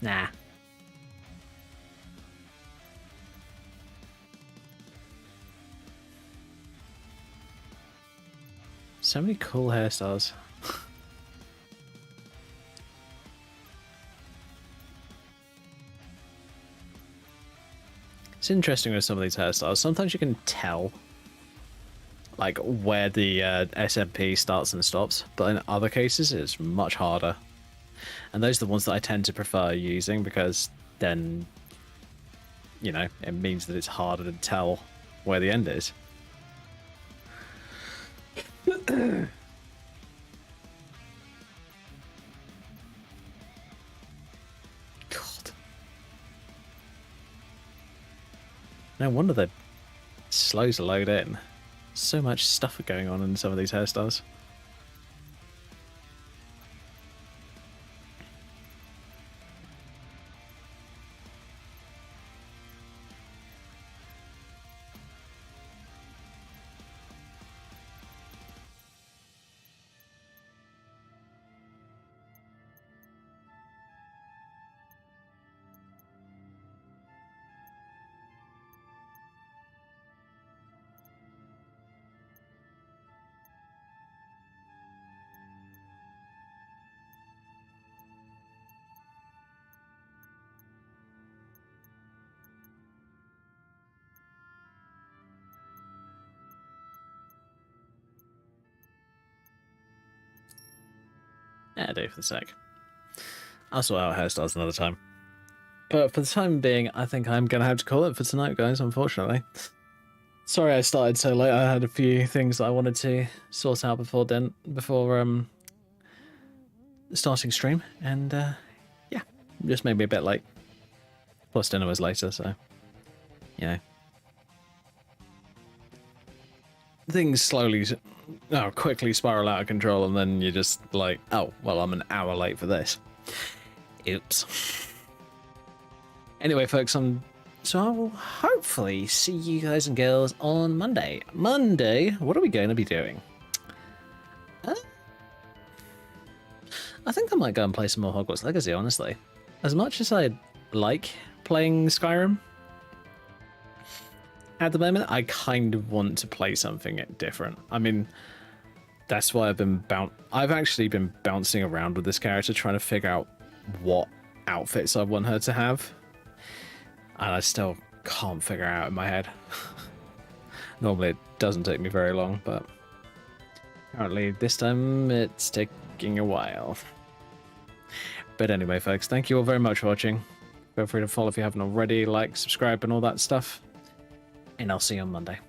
[SPEAKER 1] Nah. So many cool hairstyles. It's interesting with some of these hairstyles. Sometimes you can tell like where the SMP starts and stops, but in other cases it's much harder. And those are the ones that I tend to prefer using because then, you know, it means that it's harder to tell where the end is. God. No wonder they're slow to load in. So much stuff going on in some of these hairstyles. Yeah, do for the sec. I'll sort out hairstyles another time. But for the time being, I think I'm going to have to call it for tonight, guys, unfortunately. Sorry I started so late. I had a few things that I wanted to sort out before starting stream. And, yeah, just made me a bit late. Plus dinner was later, so, you know. Things quickly spiral out of control, and then you're just like, oh, well, I'm an hour late for this. Oops. Anyway, folks, so I will hopefully see you guys and girls on Monday. Monday, what are we going to be doing? I think I might go and play some more Hogwarts Legacy, honestly. As much as I like playing Skyrim, at the moment, I kind of want to play something different. I mean, that's why I've actually been bouncing around with this character, trying to figure out what outfits I want her to have. And I still can't figure out in my head. Normally it doesn't take me very long, but apparently this time it's taking a while. But anyway, folks, thank you all very much for watching. Feel free to follow if you haven't already, like, subscribe, and all that stuff. And I'll see you on Monday.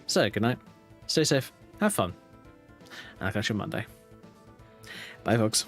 [SPEAKER 1] So, good night. Stay safe. Have fun. And I'll catch you on Monday. Bye, folks.